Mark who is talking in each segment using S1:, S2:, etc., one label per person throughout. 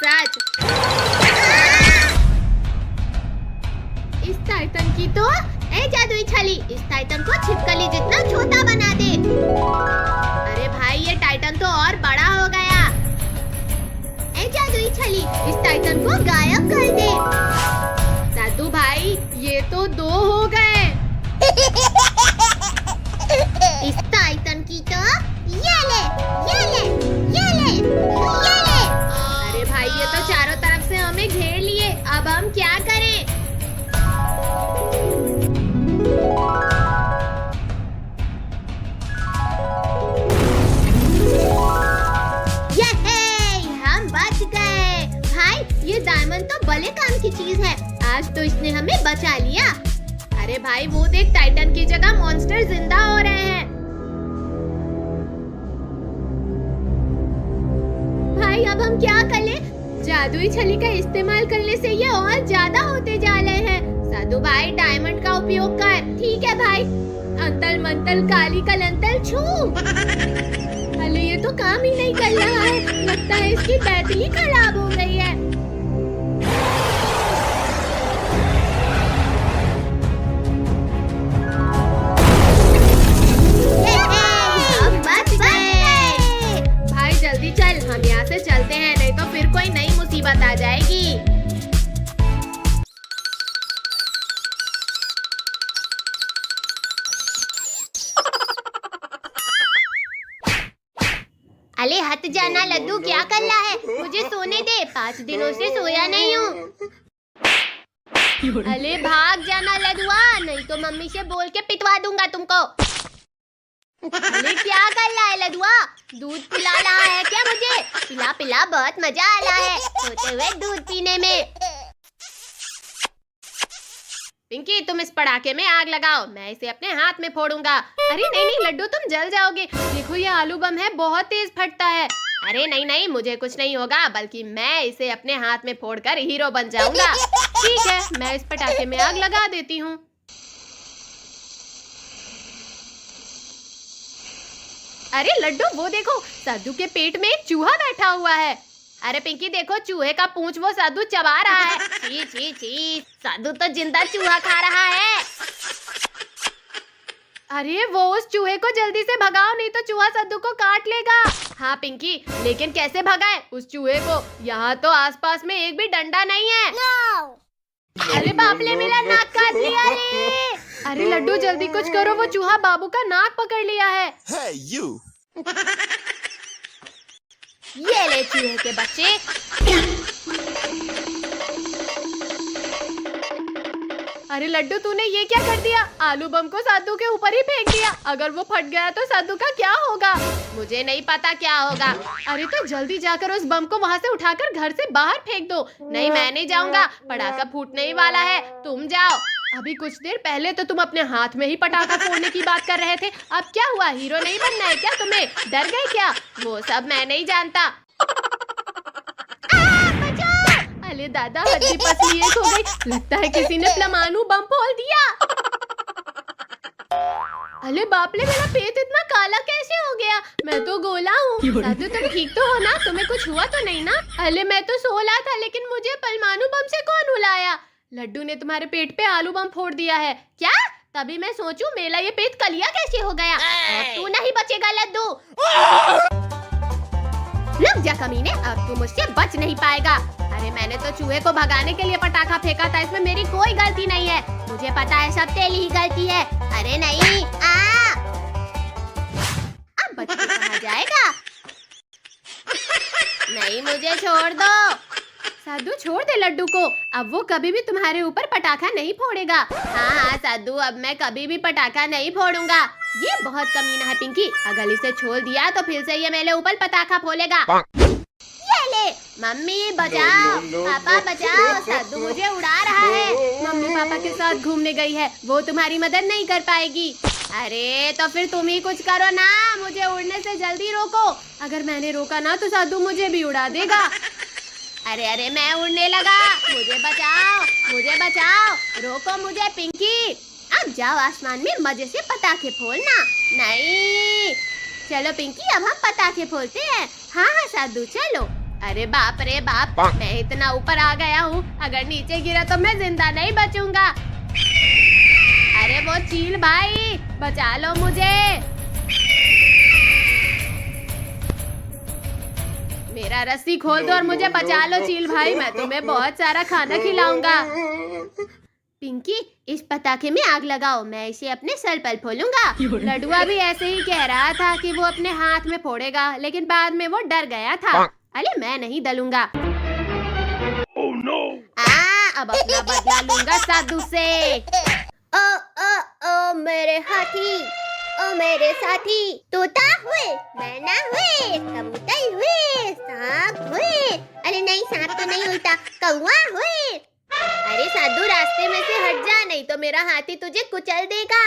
S1: सच। इस टाइटन की तो ए जादुई छली, इस टाइटन को छिपकली जितना छोटा बना दे। अरे भाई ये टाइटन तो और बड़ा हो गया। ए जादुई छली, इस टाइटन को गायब कर दे। साधु भाई ये तो 2 हो गए। इस टाइटन की तो ये ले, ये ले, ये ले, ये ले। अरे भाई ये तो चारों तरफ से हमें घेर लिए, अब हम क्या करें? हम बच गए। भाई ये डायमंड तो बड़े काम की चीज है, आज तो इसने हमें बचा लिया। अरे भाई वो देख, टाइटन की जगह मॉन्स्टर जिंदा हो रहे हैं। भाई अब हम क्या कर ले? जादुई छली का इस्तेमाल करने से ये और ज्यादा होते जा रहे हैं। साधु भाई डायमंड का उपयोग कर। ठीक है भाई। अंतल मंतल काली कलंतल छू। अरे ये तो काम ही नहीं कर रहा है, लगता है इसकी बैटरी खराब हो गई है। भाई जल्दी चल, हम यहाँ से चलते हैं, नहीं तो फिर कोई नई मुसीबत आ जाएगी। अरे हट जाना लड्डू, क्या कर रहा है? मुझे सोने दे, 5 दिनों से सोया नहीं हूँ। अरे भाग जाना लड्डुआ, नहीं तो मम्मी से बोल के पिटवा दूंगा तुमको। अरे क्या कर रहा है लड्डुआ? दूध पिला रहा है क्या मुझे? पिला पिला, बहुत मजा आ रहा है सोते हुए दूध पीने में। पिंकी तुम इस पटाखे में आग लगाओ, मैं इसे अपने हाथ में फोड़ूंगा। अरे नहीं नहीं लड्डू, तुम जल जाओगे। देखो ये आलू बम है, बहुत तेज फटता है। अरे नहीं नहीं, मुझे कुछ नहीं होगा, बल्कि मैं इसे अपने हाथ में फोड़कर हीरो बन जाऊंगा। ठीक है, मैं इस पटाखे में आग लगा देती हूँ। अरे लड्डू वो देखो, साधु के पेट में एक चूहा बैठा हुआ है। अरे पिंकी देखो, चूहे का पूंछ वो साधु चबा रहा है। छी छी छी, साधु तो जिंदा चूहा खा रहा है। अरे वो उस चूहे को जल्दी से भगाओ, नहीं तो चूहा साधु को काट लेगा। हाँ पिंकी, लेकिन कैसे भगाए उस चूहे को? यहाँ तो आसपास में एक भी डंडा नहीं है। अरे बाप ले, मेरा नाक काट लिया रे। अरे लड्डू जल्दी कुछ करो, वो चूहा बाबू का नाक पकड़ लिया है।
S2: Hey, you.
S1: ये ले चूहे के बच्चे। अरे लड्डू तूने ये क्या कर दिया? आलू बम को साधु के ऊपर ही फेंक दिया। अगर वो फट गया तो साधु का क्या होगा? मुझे नहीं पता क्या होगा। अरे तो जल्दी जाकर उस बम को वहाँ से उठाकर घर से बाहर फेंक दो। नहीं मैं नहीं जाऊंगा, पटाखा फूटने ही वाला है, तुम जाओ। अभी कुछ देर पहले तो तुम अपने हाथ में ही पटाखा फोड़ने की बात कर रहे थे, अब क्या हुआ? हीरो नहीं बनना है क्या तुम्हें? डर गए क्या? वो सब मैं नहीं जानता। अरे दादा, हड्डी पसली एक हो गई, लगता है किसी ने परमाणु बम फोड़ दिया। अरे बाप रे, मेरा पेट इतना काला कैसे हो गया? मैं तो गोला हूँ। साधु तुम ठीक तो हो ना? तुम्हें कुछ हुआ तो नहीं ना? अरे मैं तो सो रहा था, लेकिन मुझे परमाणु बम से कौन उलाया? लड्डू ने तुम्हारे पेट पे आलू बम फोड़ दिया है क्या? तभी मैं सोचूं मेरा ये पेट कलिया कैसे हो गया। और तू नहीं बचेगा लड्डू। रुक जा कमीने, अब तू मुझसे बच नहीं पाएगा। अरे मैंने तो चूहे को भगाने के लिए पटाखा फेंका था, इसमें मेरी कोई गलती नहीं है। मुझे पता है सब तेरी ही गलती है। अरे नहीं, अब बच के कहाँ जाएगा? नहीं मुझे छोड़ दो। साधु छोड़ दे लड्डू को, अब वो कभी भी तुम्हारे ऊपर पटाखा नहीं फोड़ेगा। हाँ साधु, अब मैं कभी भी पटाखा नहीं फोड़ूंगा। ये बहुत कमीना है पिंकी, अगर इसे छोड़ दिया तो फिर से ये मेरे ऊपर पटाखा फोड़ेगा। ये ले, मम्मी बचाओ, पापा बचाओ, साधु मुझे उड़ा रहा है। मम्मी पापा के साथ घूमने गई है, वो तुम्हारी मदद नहीं कर पाएगी। अरे तो फिर तुम ही कुछ करो ना, मुझे उड़ने से जल्दी रोको। अगर मैंने रोका ना तो साधु मुझे भी उड़ा देगा। अरे अरे मैं उड़ने लगा, मुझे बचाओ, मुझे बचाओ, रोको मुझे पिंकी। अब जाओ आसमान में मजे से पटाखे फोड़ना। नहीं, चलो पिंकी अब हम पटाखे फोड़ते हैं। हाँ हाँ साधु चलो। अरे बाप रे बाप, मैं इतना ऊपर आ गया हूँ, अगर नीचे गिरा तो मैं जिंदा नहीं बचूंगा। अरे वो चील भाई, बचा लो मुझे। मेरा रस्सी खोल दो और मुझे बचा लो चील भाई, मैं तुम्हें बहुत सारा खाना खिलाऊंगा। पिंकी, इस पटाखे में आग लगाओ, मैं इसे अपने सर पर फोड़ूंगा। लडुआ भी ऐसे ही कह रहा था कि वो अपने हाथ में फोड़ेगा, लेकिन बाद में वो डर गया था। अरे मैं नहीं डलूंगा।
S2: Oh no!
S1: अब अपना बदला लूंगा साधु से। ओ ओ ओ मेरे हाथी, ओ मेरे साथी, तोता हुए, मैना हुए, कबूतर हुए, सांप हुए। अरे नहीं, सांप तो नहीं उल्टा, कौवा हुए। अरे साधु, रास्ते में से हट जा, नहीं तो मेरा हाथी तुझे कुचल देगा।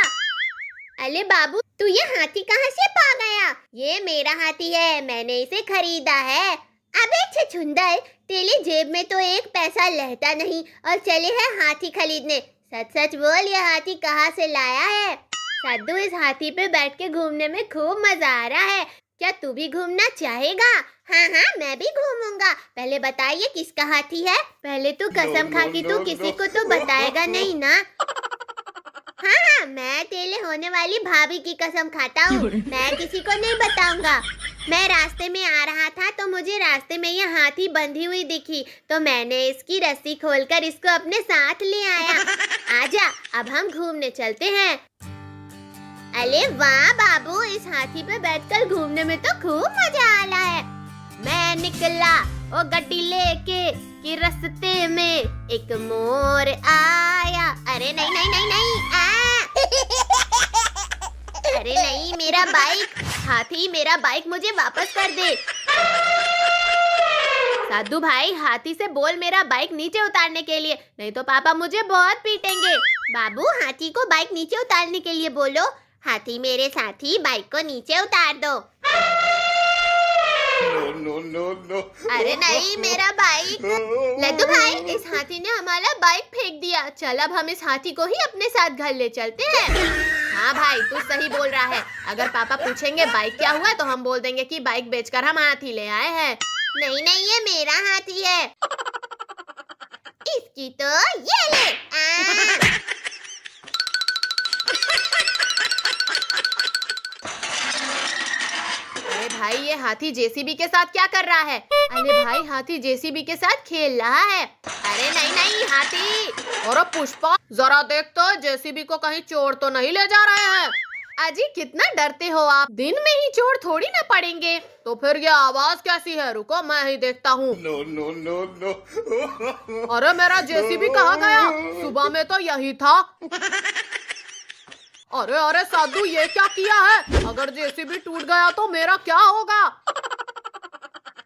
S1: अरे बाबू, तू ये हाथी कहाँ से पा गया? ये मेरा हाथी है, मैंने इसे खरीदा है। अबे छछुंदर, तेरी जेब में तो एक पैसा रहता नहीं और चले है हाथी खरीदने। सच सच बोल, ये हाथी कहाँ से लाया है? साधु, इस हाथी पे बैठ के घूमने में खूब मजा आ रहा है। क्या तू भी घूमना चाहेगा? हाँ हाँ, मैं भी घूमूंगा। पहले बताइए किसका हाथी है? पहले तू कसम खा कि तू किसी को तो बताएगा नहीं ना? हाँ हाँ, मैं तेरे होने वाली भाभी की कसम खाता हूँ, मैं किसी को नहीं बताऊंगा। मैं रास्ते में आ रहा था तो मुझे रास्ते में ये हाथी बंधी हुई दिखी, तो मैंने इसकी रस्सी खोलकर इसको अपने साथ ले आया। आजा, अब हम घूमने चलते हैं। अरे वाह बाबू, इस हाथी पे बैठकर घूमने में तो खूब मजा आ रहा है। मैं निकला वो गड्डी लेके कि रास्ते में एक मोर आया। अरे नहीं नहीं नहीं नहीं, अरे नहीं, मेरा बाइक। हाथी, मेरा बाइक मुझे वापस कर दे। साधु भाई, हाथी से बोल मेरा बाइक नीचे उतारने के लिए, नहीं तो पापा मुझे बहुत पीटेंगे। बाबू, हाथी को बाइक नीचे उतारने के लिए बोलो। हाथी मेरे साथी, बाइक को नीचे उतार दो।
S2: No, no, no.
S1: अरे नहीं, मेरा बाइक। लड्डू भाई, इस हाथी ने हमारा बाइक फेंक दिया। चल, अब हम इस हाथी को ही अपने साथ घर ले चलते हैं। हाँ भाई, तू सही बोल रहा है। अगर पापा पूछेंगे बाइक क्या हुआ, तो हम बोल देंगे कि बाइक बेचकर हम हाथी ले आए हैं। नहीं नहीं, ये मेरा हाथी है। इसकी तो ये ले। अरे भाई, ये हाथी जेसीबी के साथ क्या कर रहा है? अरे भाई, हाथी जेसीबी के साथ खेल रहा है। अरे नहीं नहीं, हाथी। और पुष्पा, जरा देख तो, जेसीबी को कहीं चोर तो नहीं ले जा रहे हैं? अजी, कितना डरते हो आप, दिन में ही चोर थोड़ी ना पड़ेंगे। तो फिर ये आवाज कैसी है? रुको, मैं ही देखता हूँ।
S2: No, no, no, no.
S1: अरे मेरा जेसीबी कहाँ गया? सुबह में तो यही था। अरे अरे साधु, ये क्या किया है? अगर जेसीबी टूट गया तो मेरा क्या होगा?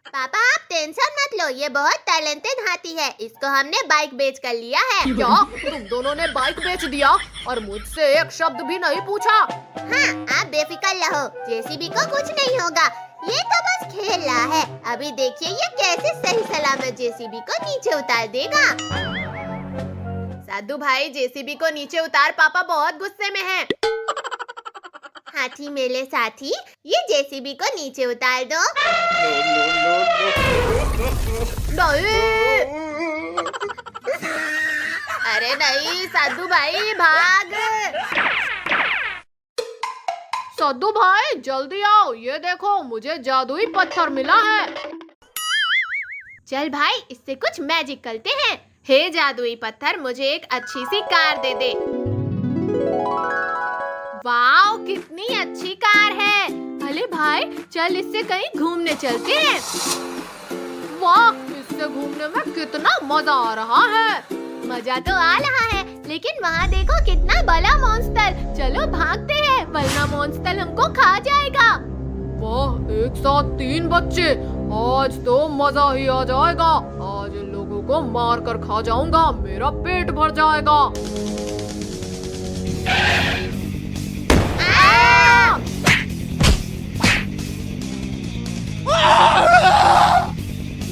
S1: पापा, आप टेंशन मत लो, ये बहुत टैलेंटेड हाथी है। इसको हमने बाइक बेच कर लिया है। क्या? तुम दोनों ने बाइक बेच दिया और मुझसे एक शब्द भी नहीं पूछा? हाँ, आप बेफिक्र रहो, जेसीबी को कुछ नहीं होगा। ये तो बस खेल रहा है। अभी देखिए ये कैसे सही सलामत जेसीबी को नीचे उतार देगा। साधु भाई, जेसीबी को नीचे उतार, पापा बहुत गुस्से में हैं। हाथी मेरे साथी, ये जेसीबी को नीचे उतार दो। नहीं। अरे नहीं, साधु भाई भाग। साधु भाई जल्दी आओ, ये देखो मुझे जादुई पत्थर मिला है। चल भाई, इससे कुछ मैजिक करते हैं। हे जादुई पत्थर, मुझे एक अच्छी सी कार दे दे। वाओ, कितनी अच्छी कार है। अरे भाई, चल इससे कहीं घूमने चलते हैं। वाह, इससे घूमने में कितना मजा आ रहा है। मजा तो आ रहा है, लेकिन वहाँ देखो कितना बड़ा मॉन्स्टर। चलो भागते हैं, वरना मॉन्स्टर हमको खा जाएगा। वाह, एक साथ 3 बच्चे, आज तो मजा ही आ जाएगा। आज इन लोगों को मार कर खा जाऊंगा, मेरा पेट भर जाएगा।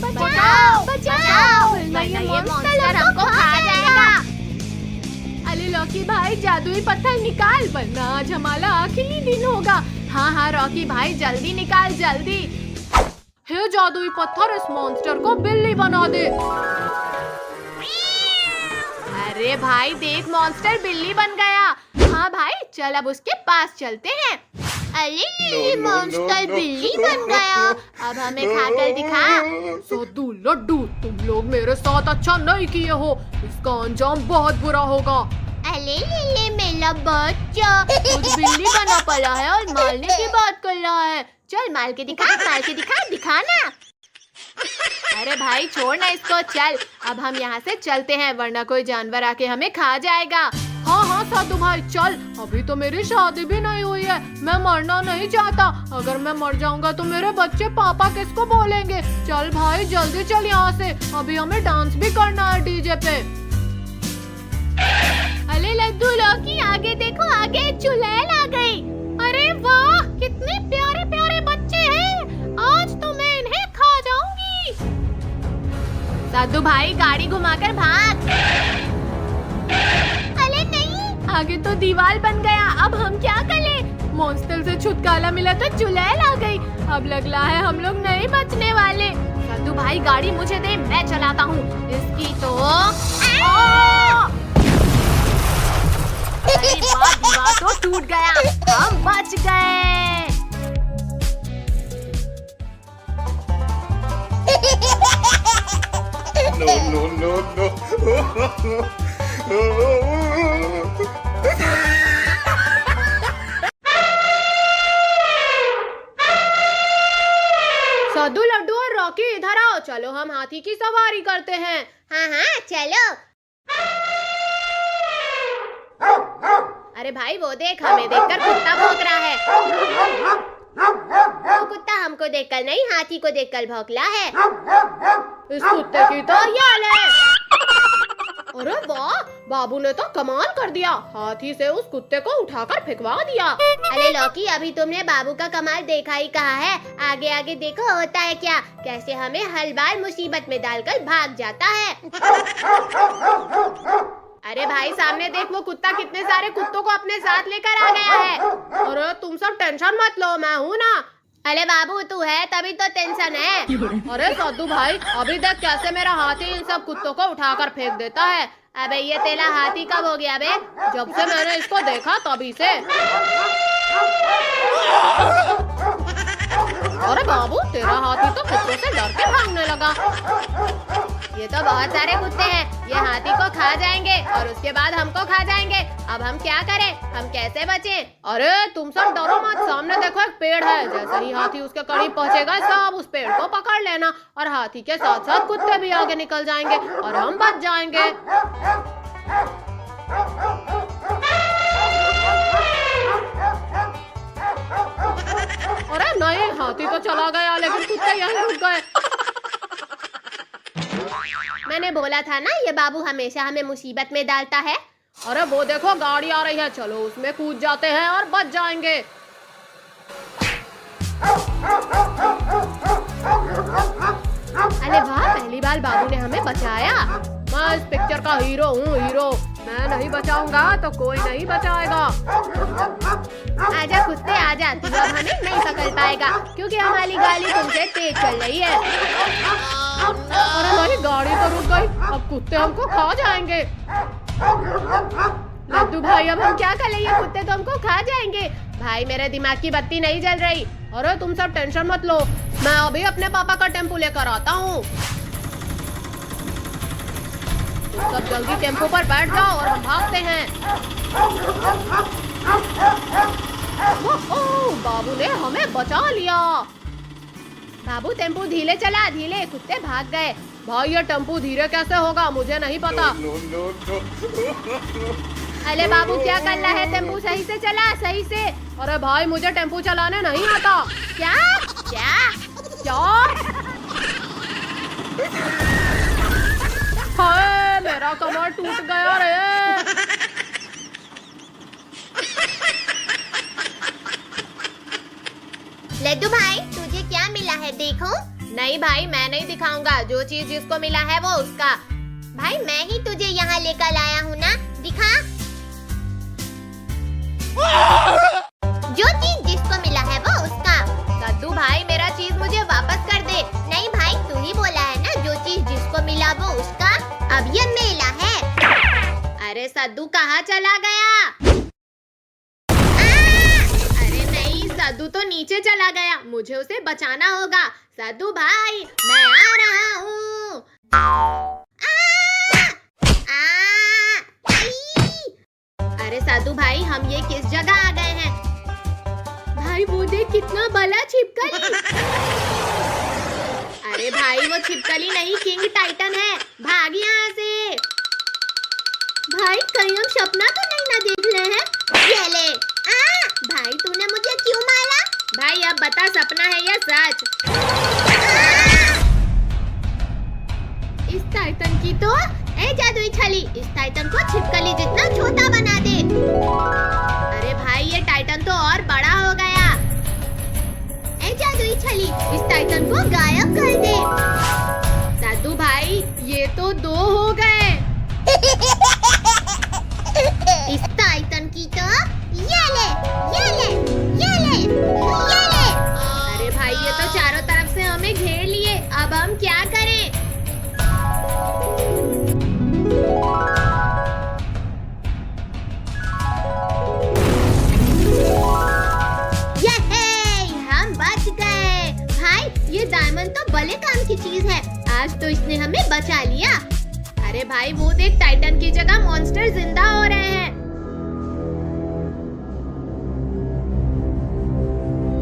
S1: बचाओ बचाओ, ये मॉन्स्टर हमको खा जाएगा। अरे रॉकी भाई, जादुई पत्थर निकाल, वरना आज हमारा आखिरी दिन होगा। हाँ हाँ रॉकी भाई, जल्दी निकाल जल्दी। हे जादुई पत्थर, इस मॉन्स्टर को बिल्ली बना दे। अरे भाई देख, मॉन्स्टर बिल्ली बन गया। हाँ भाई, चल अब उसके पास चलते हैं। अरे ये मॉन्स्टर बिल्ली बन गया, अब हमें खाकर दिखा।
S3: सद्दू लड्डू, तुम लोग मेरे साथ अच्छा नहीं किए हो, इसका अंजाम बहुत बुरा होगा।
S1: अरे ले मेरा बच्चा, खुद बिल्ली बना पड़ा है और मारने की बात कर रहा है। चल मार के दिखा, मार के दिखा, दिखा ना। अरे भाई छोड़ ना इसको, चल अब हम यहाँ से चलते हैं, वरना कोई जानवर आके हमें खा जाएगा।
S3: हाँ हाँ सद्दू भाई चल, अभी तो मेरी शादी भी नहीं हुई है, मैं मरना नहीं चाहता। अगर मैं मर जाऊंगा तो मेरे बच्चे पापा किसको बोलेंगे। चल भाई जल्दी चल यहाँ से, अभी हमें डांस भी करना है डीजे पे।
S1: अरे लड्डू लौकी, आगे देखो, आगे चुड़ैल आ गई। अरे वाह, कितने प्यारे प्यारे बच्चे हैं, आज तो मैं इन्हें खा जाऊंगी। सद्दू भाई गाड़ी घुमाकर भाग। अरे नहीं, आगे तो दीवार बन गया, अब हम क्या करें।
S3: मॉन्स्टर से छुटकारा मिला तो
S1: चुड़ैल आ गई, अब लग रहा है हम लोग नहीं बचने वाले। सद्दू भाई गाड़ी मुझे दे, मैं चलाता हूँ इसकी तो। अरे वाह, दीवार तो टूट गया, हम बच गए।
S2: No, no, no, no.
S1: Saddu, Laddu और रॉकी इधर आओ, चलो हम हाथी की सवारी करते हैं। हाँ हाँ चलो। अरे भाई वो देख, हमें देखकर कुत्ता भौंक रहा है। वो कुत्ता हमको देखकर नहीं, हाथी को देखकर भौंकला है।
S3: इस कुत्ते की तो
S1: यार है। अरे वाह, बाबू ने तो कमाल कर दिया, हाथी से उस कुत्ते को उठाकर फेंकवा दिया। अरे लौकी, अभी तुमने बाबू का कमाल देखा ही कहा है, आगे आगे देखो होता है क्या, कैसे हमें हर बार मुसीबत में डालकर भाग जाता है। अरे भाई सामने देख, वो कुत्ता कितने सारे कुत्तों को अपने साथ लेकर आ गया है।
S3: अरे तुम सब टेंशन मत लो, मैं हूँ ना।
S1: अरे बाबू तू है तभी तो टेंशन है।
S3: अरे सद्दू भाई, अभी देख कैसे मेरा हाथी इन सब कुत्तों को उठाकर फेंक देता है।
S1: अबे ये तेरा हाथी कब हो गया बे?
S3: जब से मैंने इसको देखा तभी से। अरे बाबू, तेरा हाथी तो कुत्तों से डर के भागने लगा।
S1: ये तो बहुत सारे कुत्ते हैं, ये हाथी को खा जाएंगे और उसके बाद हमको खा जाएंगे। अब हम क्या करें, हम कैसे बचें?
S3: अरे तुम सब डरो मत, सामने देखो एक पेड़ है, जैसे ही हाथी उसके करीब पहुंचेगा सब उस पेड़ को पकड़ लेना, और हाथी के साथ साथ कुत्ते भी आगे निकल जाएंगे और हम बच जाएंगे। अरे नहीं, हाथी तो चला गया लेकिन कुत्ते यहीं रुक गए।
S1: मैंने बोला था ना, ये बाबू हमेशा हमें मुसीबत में डालता है।
S3: अरे वो देखो गाड़ी आ रही है, चलो उसमें कूद जाते हैं और बच जाएंगे।
S1: अरे वाह, पहली बार बाबू ने हमें बचाया।
S3: मैं इस पिक्चर का हीरो हूँ, हीरो। मैं नहीं बचाऊंगा तो कोई नहीं बचाएगा।
S1: आजा कुत्ते आजा, तू अब हमें नहीं पकड़ पाएगा क्योंकि हमारी गाड़ी तुमसे तेज चल रही है।
S3: अरे नहीं, गाड़ी तो रुक गई, अब कुत्ते हमको खा जाएंगे।
S1: लड्डू भाई अब हम क्या करें, ये कुत्ते तो हमको खा जाएंगे। भाई मेरे दिमाग की बत्ती नहीं जल रही।
S3: अरे तुम सब टेंशन मत लो, मैं अभी अपने पापा का टेम्पो लेकर आता हूँ। तुम सब जल्दी टेम्पो पर बैठ जाओ और हम भागते हैं। ओह, बाबू ने हमें बचा लिया।
S1: बाबू टेम्पो धीरे चला, धीरे, कुत्ते भाग गए।
S3: भाई ये टेम्पो धीरे कैसे होगा, मुझे नहीं पता।
S2: No, no, no.
S1: अरे बाबू क्या कर रहा है, टेम्पो सही से चला, सही से।
S3: अरे भाई मुझे टेम्पो चलाने नहीं आता।
S1: क्या क्या
S3: क्या? हाय, मेरा कमर टूट गया रे।
S1: लड्डू भाई तुझे क्या मिला है देखो। नहीं भाई मैं नहीं दिखाऊंगा, जो चीज जिसको मिला है वो उसका। भाई मैं ही तुझे यहाँ लेकर आया हूँ ना, दिखा। जो चीज जिसको मिला है वो उसका। लड्डू भाई मेरा चीज मुझे वापस कर दे। सद्दू कहाँ चला गया? अरे नहीं, सद्दू तो नीचे चला गया, मुझे उसे बचाना होगा। सद्दू भाई, मैं आ रहा हूँ। अरे सद्दू भाई, हम ये किस जगह आ गए हैं? भाई वो देख, कितना बड़ा छिपकली। अरे भाई, वो छिपकली नहीं, किंग टाइटन है। भाग यहाँ से। भाई कहीं हम सपना तो नहीं ना देख रहे हैं? ये ले। भाई तूने मुझे क्यों मारा? भाई अब बता, सपना है या सच? इस टाइटन की तो जादुई छड़ी, इस टाइटन को छिपकली जितना छोटा बना दे। अरे भाई, ये टाइटन तो और बड़ा हो गया। जादुई छड़ी, इस टाइटन को गायब कर दे। सद्दू भाई, ये तो 2 हो गए। इस टाइटन की तो ये ले, ये ले, ये ले, ये ले। अरे भाई, ये तो चारों तरफ से हमें घेर लिए, अब हम क्या करें? हम बच गए। भाई, ये डायमंड तो बड़े काम की चीज है, आज तो इसने हमें बचा लिया। अरे भाई, वो देख, टाइटन की जगह मॉन्स्टर जिंदा हो रहे हैं।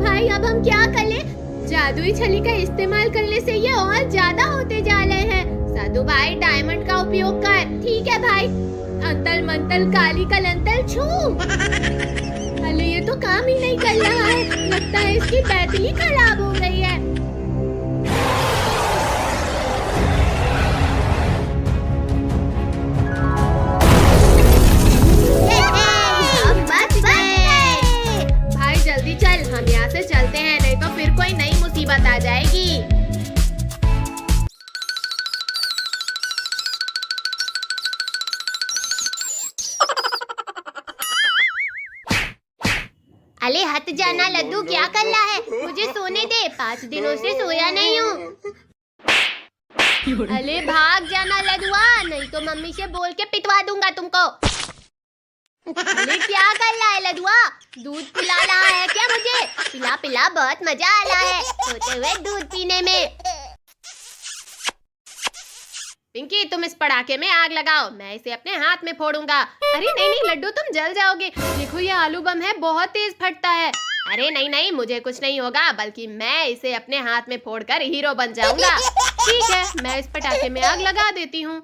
S1: भाई अब हम क्या कर ले? जादुई छड़ी का इस्तेमाल करने से ये और ज्यादा होते जा रहे हैं। सद्दू भाई, डायमंड का उपयोग कर। ठीक है भाई। अंतल मंतल काली कलंतल छू। अरे ये तो काम ही नहीं कर रहा है, लगता है इसकी बैटरी खराब हो गई है। हम बच गए। भाई जल्दी चल, हम यहाँ से चलते हैं, नहीं तो फिर कोई नई मुसीबत आ जाएगी। अरे हट जाना लड्डू, क्या कर रहा है? मुझे सोने दे, 5 दिनों से सोया नहीं हूँ। अरे भाग जाना लड्डुआ, नहीं तो मम्मी से बोल के पिटवा दूंगा तुमको। अरे क्या कर रहा है लड्डुआ? दूध पिला रहा है क्या मुझे? पिला पिला, बहुत मजा आ रहा है सोते हुए दूध पीने में। पिंकी, तुम इस पटाखे में आग लगाओ, मैं इसे अपने हाथ में फोड़ूंगा। अरे नहीं नहीं लड्डू, तुम जल जाओगे। देखो, ये आलू बम है, बहुत तेज फटता है। अरे नहीं नहीं, मुझे कुछ नहीं होगा, बल्कि मैं इसे अपने हाथ में फोड़कर हीरो बन जाऊंगा। ठीक है, मैं इस पटाखे में आग लगा देती हूँ।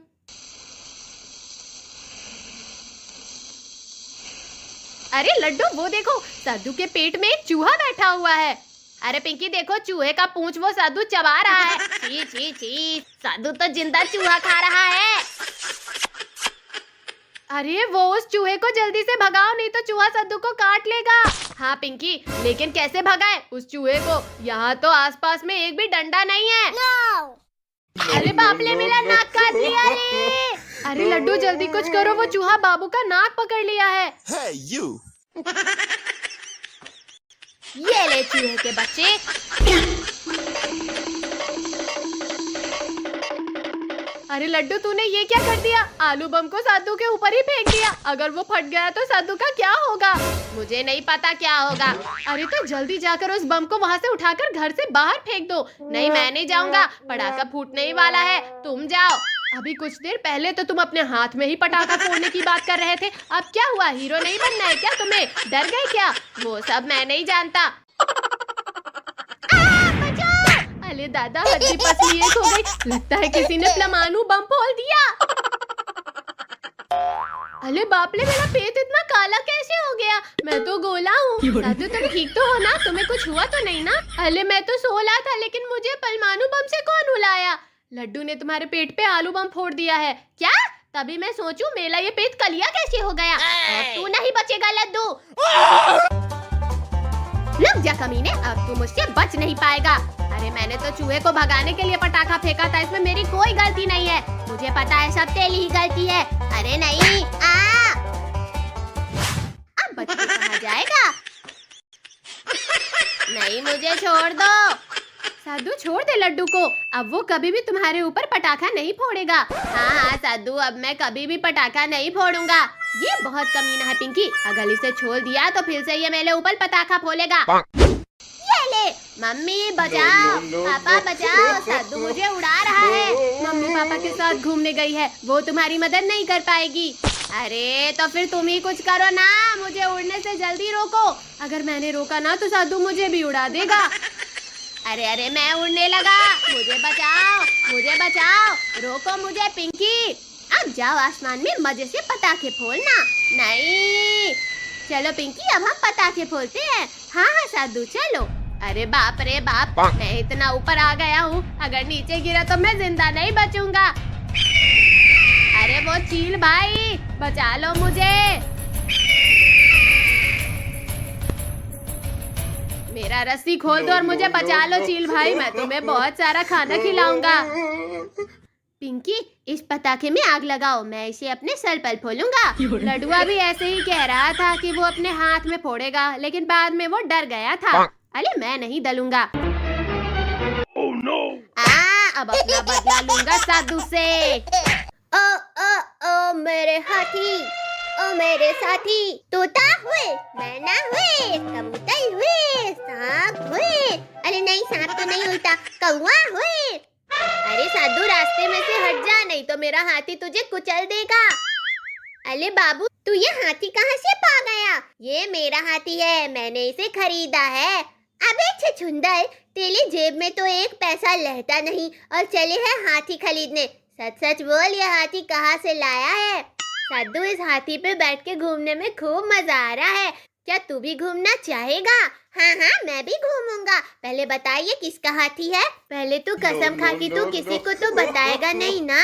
S1: अरे लड्डू, वो देखो, सद्दू के पेट में एक चूहा बैठा हुआ है। अरे पिंकी देखो, चूहे का पूंछ वो सद्दू चबा रहा है। छी छी छी, सद्दू तो जिंदा चूहा खा रहा है। अरे वो उस चूहे को जल्दी से भगाओ, नहीं तो चूहा सद्दू को काट लेगा। हाँ पिंकी, लेकिन कैसे भगाए उस चूहे को? यहाँ तो आसपास में एक भी डंडा नहीं है। अरे बाप ले, मेरा नाक काट लिया रे। अरे लड्डू जल्दी कुछ करो, वो चूहा बाबू का नाक पकड़ लिया है।
S4: Hey, you!
S1: ये ले चूहे के बच्चे। अरे लड्डू, तूने ये क्या कर दिया? आलू बम को सद्दू के ऊपर ही फेंक दिया। अगर वो फट गया तो सद्दू का क्या होगा? मुझे नहीं पता क्या होगा। अरे तो जल्दी जाकर उस बम को वहाँ से उठाकर घर से बाहर फेंक दो। नहीं, मैं नहीं जाऊंगा, पटाखा फूटने ही वाला है, तुम जाओ। अभी कुछ देर पहले तो तुम अपने हाथ में ही पटाखा फोड़ने की बात कर रहे थे, अब क्या हुआ? हीरो नहीं बनना है क्या तुम्हें? डर गए क्या? वो सब मैं नहीं जानता। अरे दादा, हड्डी पसली एक हो गई, लगता है किसी ने परमाणु बम फोड़ दिया। अरे बाप रे, मेरा पेट इतना काला कैसे हो गया? मैं तो गोला हूँ। सद्दू, तुम ठीक तो हो ना? तुम्हें कुछ हुआ तो नहीं ना? अरे मैं तो सो रहा था, लेकिन मुझे परमाणु बम से कौन उलाया? लड्डू ने तुम्हारे पेट पे आलू बम फोड़ दिया है क्या? तभी मैं सोचूं मेरा ये पेट कलिया कैसे हो गया। और तू नहीं बचेगा लड्डू। रुक जा कमीने, अब तू मुझसे बच नहीं पाएगा। अरे मैंने तो चूहे को भगाने के लिए पटाखा फेंका था, इसमें मेरी कोई गलती नहीं है। मुझे पता है सब तेरी ही गलती है। अरे नहीं, अब बच के कहाँ जाएगा? नहीं, मुझे छोड़ दो। सद्दू, छोड़ दे लड्डू को, अब वो कभी भी तुम्हारे ऊपर पटाखा नहीं फोड़ेगा। हाँ हाँ सद्दू, अब मैं कभी भी पटाखा नहीं फोड़ूंगा। ये बहुत कमीना है पिंकी, अगर इसे छोड़ दिया तो फिर से ये मेरे ऊपर पटाखा फोड़ेगा। ये ले, मम्मी बचाओ, पापा बचाओ, साधु मुझे उड़ा रहा है। मम्मी पापा के साथ घूमने गई है, वो तुम्हारी मदद नहीं कर पाएगी। अरे तो फिर तुम ही कुछ करो ना, मुझे उड़ने से जल्दी रोको। अगर मैंने रोका ना तो साधु मुझे भी उड़ा देगा। अरे अरे मैं उड़ने लगा, मुझे बचाओ, मुझे बचाओ, रोको मुझे पिंकी। अब जाओ आसमान में मजे से पटाखे फोड़ना। नहीं, चलो पिंकी अब हम पटाखे फोड़ते हैं। हाँ हाँ साधु चलो। अरे बाप रे बाप, मैं इतना ऊपर आ गया हूँ, अगर नीचे गिरा तो मैं जिंदा नहीं बचूंगा। अरे वो चील भाई बचा लो मुझे। मेरा रस्सी खोल दो और मुझे बचा लो चील भाई, मैं तुम्हें बहुत सारा खाना खिलाऊंगा। पिंकी इस पटाखे में आग लगाओ, मैं इसे अपने सर पर फोड़ूंगा। लडुआ भी ऐसे ही कह रहा था कि वो अपने हाथ में फोड़ेगा, लेकिन बाद में वो डर गया था। अरे मैं नहीं डलूंगा।
S2: Oh no!
S1: अब अपना बदला लूंगा साधु से। ओ ओ ओ मेरे हाथी, ओ मेरे साथी, तोता हुए, मैना हुए, कबूतर हुए, सांप हुए। अरे नहीं सांप तो नहीं उल्टा, कौवा हुए। अरे साधु रास्ते में से हट जा, नहीं तो मेरा हाथी तुझे कुचल देगा। अरे बाबू तू ये हाथी कहाँ से पा गया? ये मेरा हाथी है, मैंने इसे खरीदा है। अबे छछुंदर, तेरी जेब में तो एक पैसा रहता नहीं और चले है हाथी खरीदने। सच सच बोल, ये हाथी कहाँ से लाया है? साधु इस हाथी पे बैठ के घूमने में खूब मजा आ रहा है, क्या तू भी घूमना चाहेगा? हाँ हाँ मैं भी घूमूंगा। पहले बताइए किसका हाथी है? पहले तू कसम खा कि तू किसी को तो बताएगा नहीं ना?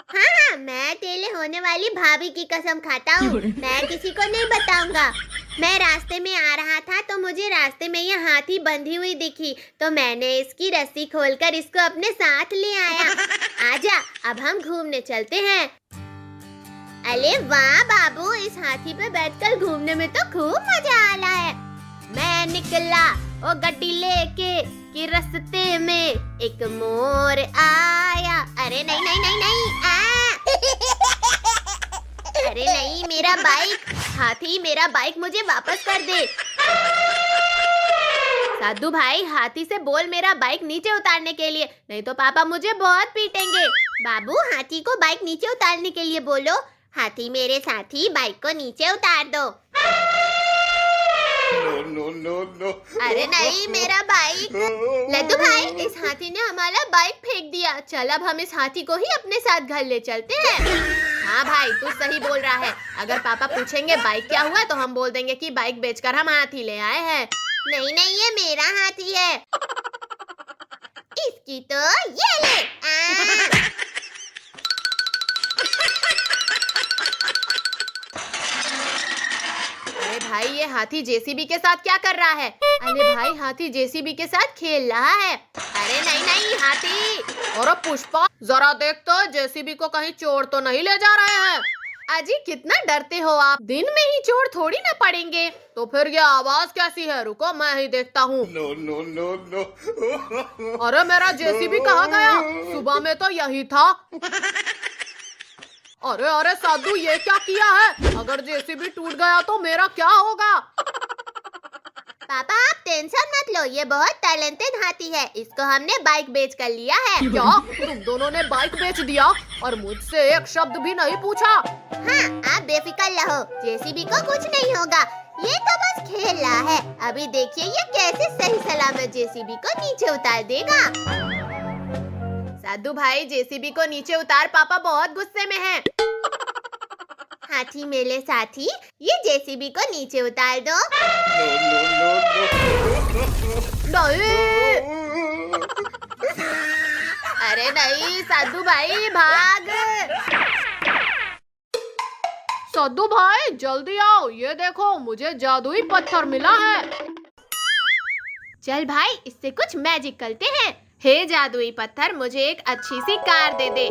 S1: हाँ हाँ मैं तेरे होने वाली भाभी की कसम खाता हूँ, मैं किसी को नहीं बताऊंगा। मैं रास्ते में आ रहा था तो मुझे रास्ते में ये हाथी बंधी हुई दिखी, तो मैंने इसकी रस्सी खोलकर इसको अपने साथ ले आया। आजा अब हम घूमने चलते हैं। अरे वाह बाबू, इस हाथी पे बैठकर घूमने में तो खूब मजा आ रहा है। मैं निकला वो गड्डी लेके कि रास्ते में एक मोर आया। अरे नहीं नहीं नहीं नहीं अरे नहीं मेरा बाइक, हाथी मेरा बाइक मुझे वापस कर दे। साधु भाई हाथी से बोल मेरा बाइक नीचे उतारने के लिए, नहीं तो पापा मुझे बहुत पीटेंगे। बाबू हाथी को बाइक नीचे उतारने के लिए बोलो। हाथी मेरे साथी, बाइक को नीचे उतार दो।
S2: No, no, no, no.
S1: अरे नहीं मेरा बाइक। लड्डू भाई इस हाथी ने हमारा बाइक फेंक दिया, चल अब हम इस हाथी को ही अपने साथ घर ले चलते हैं। हाँ भाई तू सही बोल रहा है, अगर पापा पूछेंगे बाइक क्या हुआ तो हम बोल देंगे कि बाइक बेचकर हम हाथी ले आए हैं। नहीं नहीं ये मेरा हाथी है, इसकी तो ये ले। अरे भाई ये हाथी जेसीबी के साथ क्या कर रहा है? अरे भाई हाथी जेसीबी के साथ खेल रहा है। अरे नहीं नहीं हाथी।
S3: और पुष्पा जरा देख तो जेसीबी को कहीं चोर तो नहीं ले जा रहे हैं?
S1: अजी कितना डरते हो आप, दिन में ही चोर थोड़ी ना पड़ेंगे।
S3: तो फिर ये आवाज कैसी है? रुको मैं ही देखता हूँ।
S2: No, no, no, no.
S3: अरे मेरा जेसीबी कहाँ गया? सुबह में तो यही था। अरे अरे साधु ये क्या किया है? अगर जेसीबी टूट गया तो मेरा क्या होगा?
S1: पापा आप टेंशन मत लो, ये बहुत टैलेंटेड हाथी है, इसको हमने बाइक बेच कर लिया है।
S3: क्या तुम दोनों ने बाइक बेच दिया और मुझसे एक शब्द भी नहीं पूछा?
S1: हाँ आप बेफिक्र रहो, जेसीबी को कुछ नहीं होगा, ये तो बस खेल रहा है। अभी देखिए ये कैसे सही सलामत जेसीबी को नीचे उतार देगा। साधु भाई जेसीबी को नीचे उतार, पापा बहुत गुस्से में हैं। हाथी मेरे साथी, ये जेसीबी को नीचे उतार दो।
S3: नहीं।
S1: अरे नहीं साधु भाई भाग।
S3: साधु भाई जल्दी आओ, ये देखो मुझे जादुई पत्थर मिला है।
S1: चल भाई इससे कुछ मैजिक करते हैं। हे जादुई पत्थर मुझे एक अच्छी सी कार दे दे।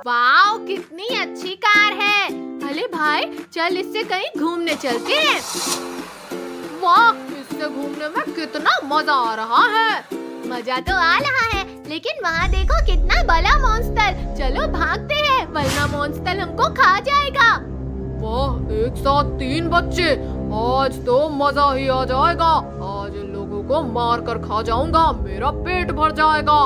S1: वाओ कितनी अच्छी कार है। अरे भाई चल इससे कहीं घूमने चलते हैं।
S3: वाह इससे घूमने में कितना मजा आ रहा है।
S1: मजा तो आ रहा है लेकिन वहाँ देखो कितना बड़ा मॉन्स्टर। चलो भागते हैं वरना मॉन्स्टर हमको खा जाएगा।
S3: वाह, एक साथ 3 बच्चे, आज तो मजा ही आ जाएगा। आज इन लोगों को मार कर खा जाऊंगा, मेरा पेट भर जाएगा।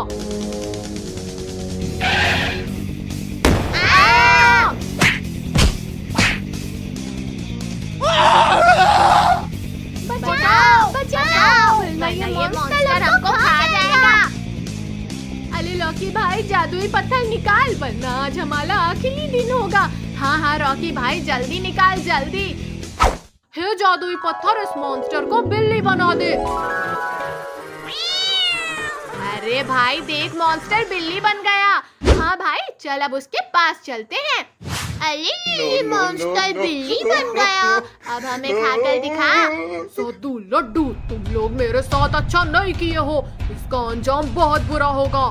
S1: बचाओ बचाओ, वरना ये मॉन्स्टर हमको खा जाएगा।
S3: अरे लॉकी भाई, जादुई पत्थर निकाल, वरना आज हमारा आखिरी दिन होगा।
S1: हाँ हाँ रॉकी भाई, जल्दी निकाल जल्दी।
S3: हे जादुई पत्थर, इस मॉन्स्टर को बिल्ली बना दे।
S1: अरे भाई देख, मॉन्स्टर बिल्ली बन गया। हाँ भाई, चल अब उसके पास चलते हैं। अरे ये मॉन्स्टर बिल्ली बन गया, अब हमें खाकर दिखा।
S3: सद्दू लड्डू, तुम लोग मेरे साथ अच्छा नहीं किए हो, इसका अंजाम बहुत बुरा होगा।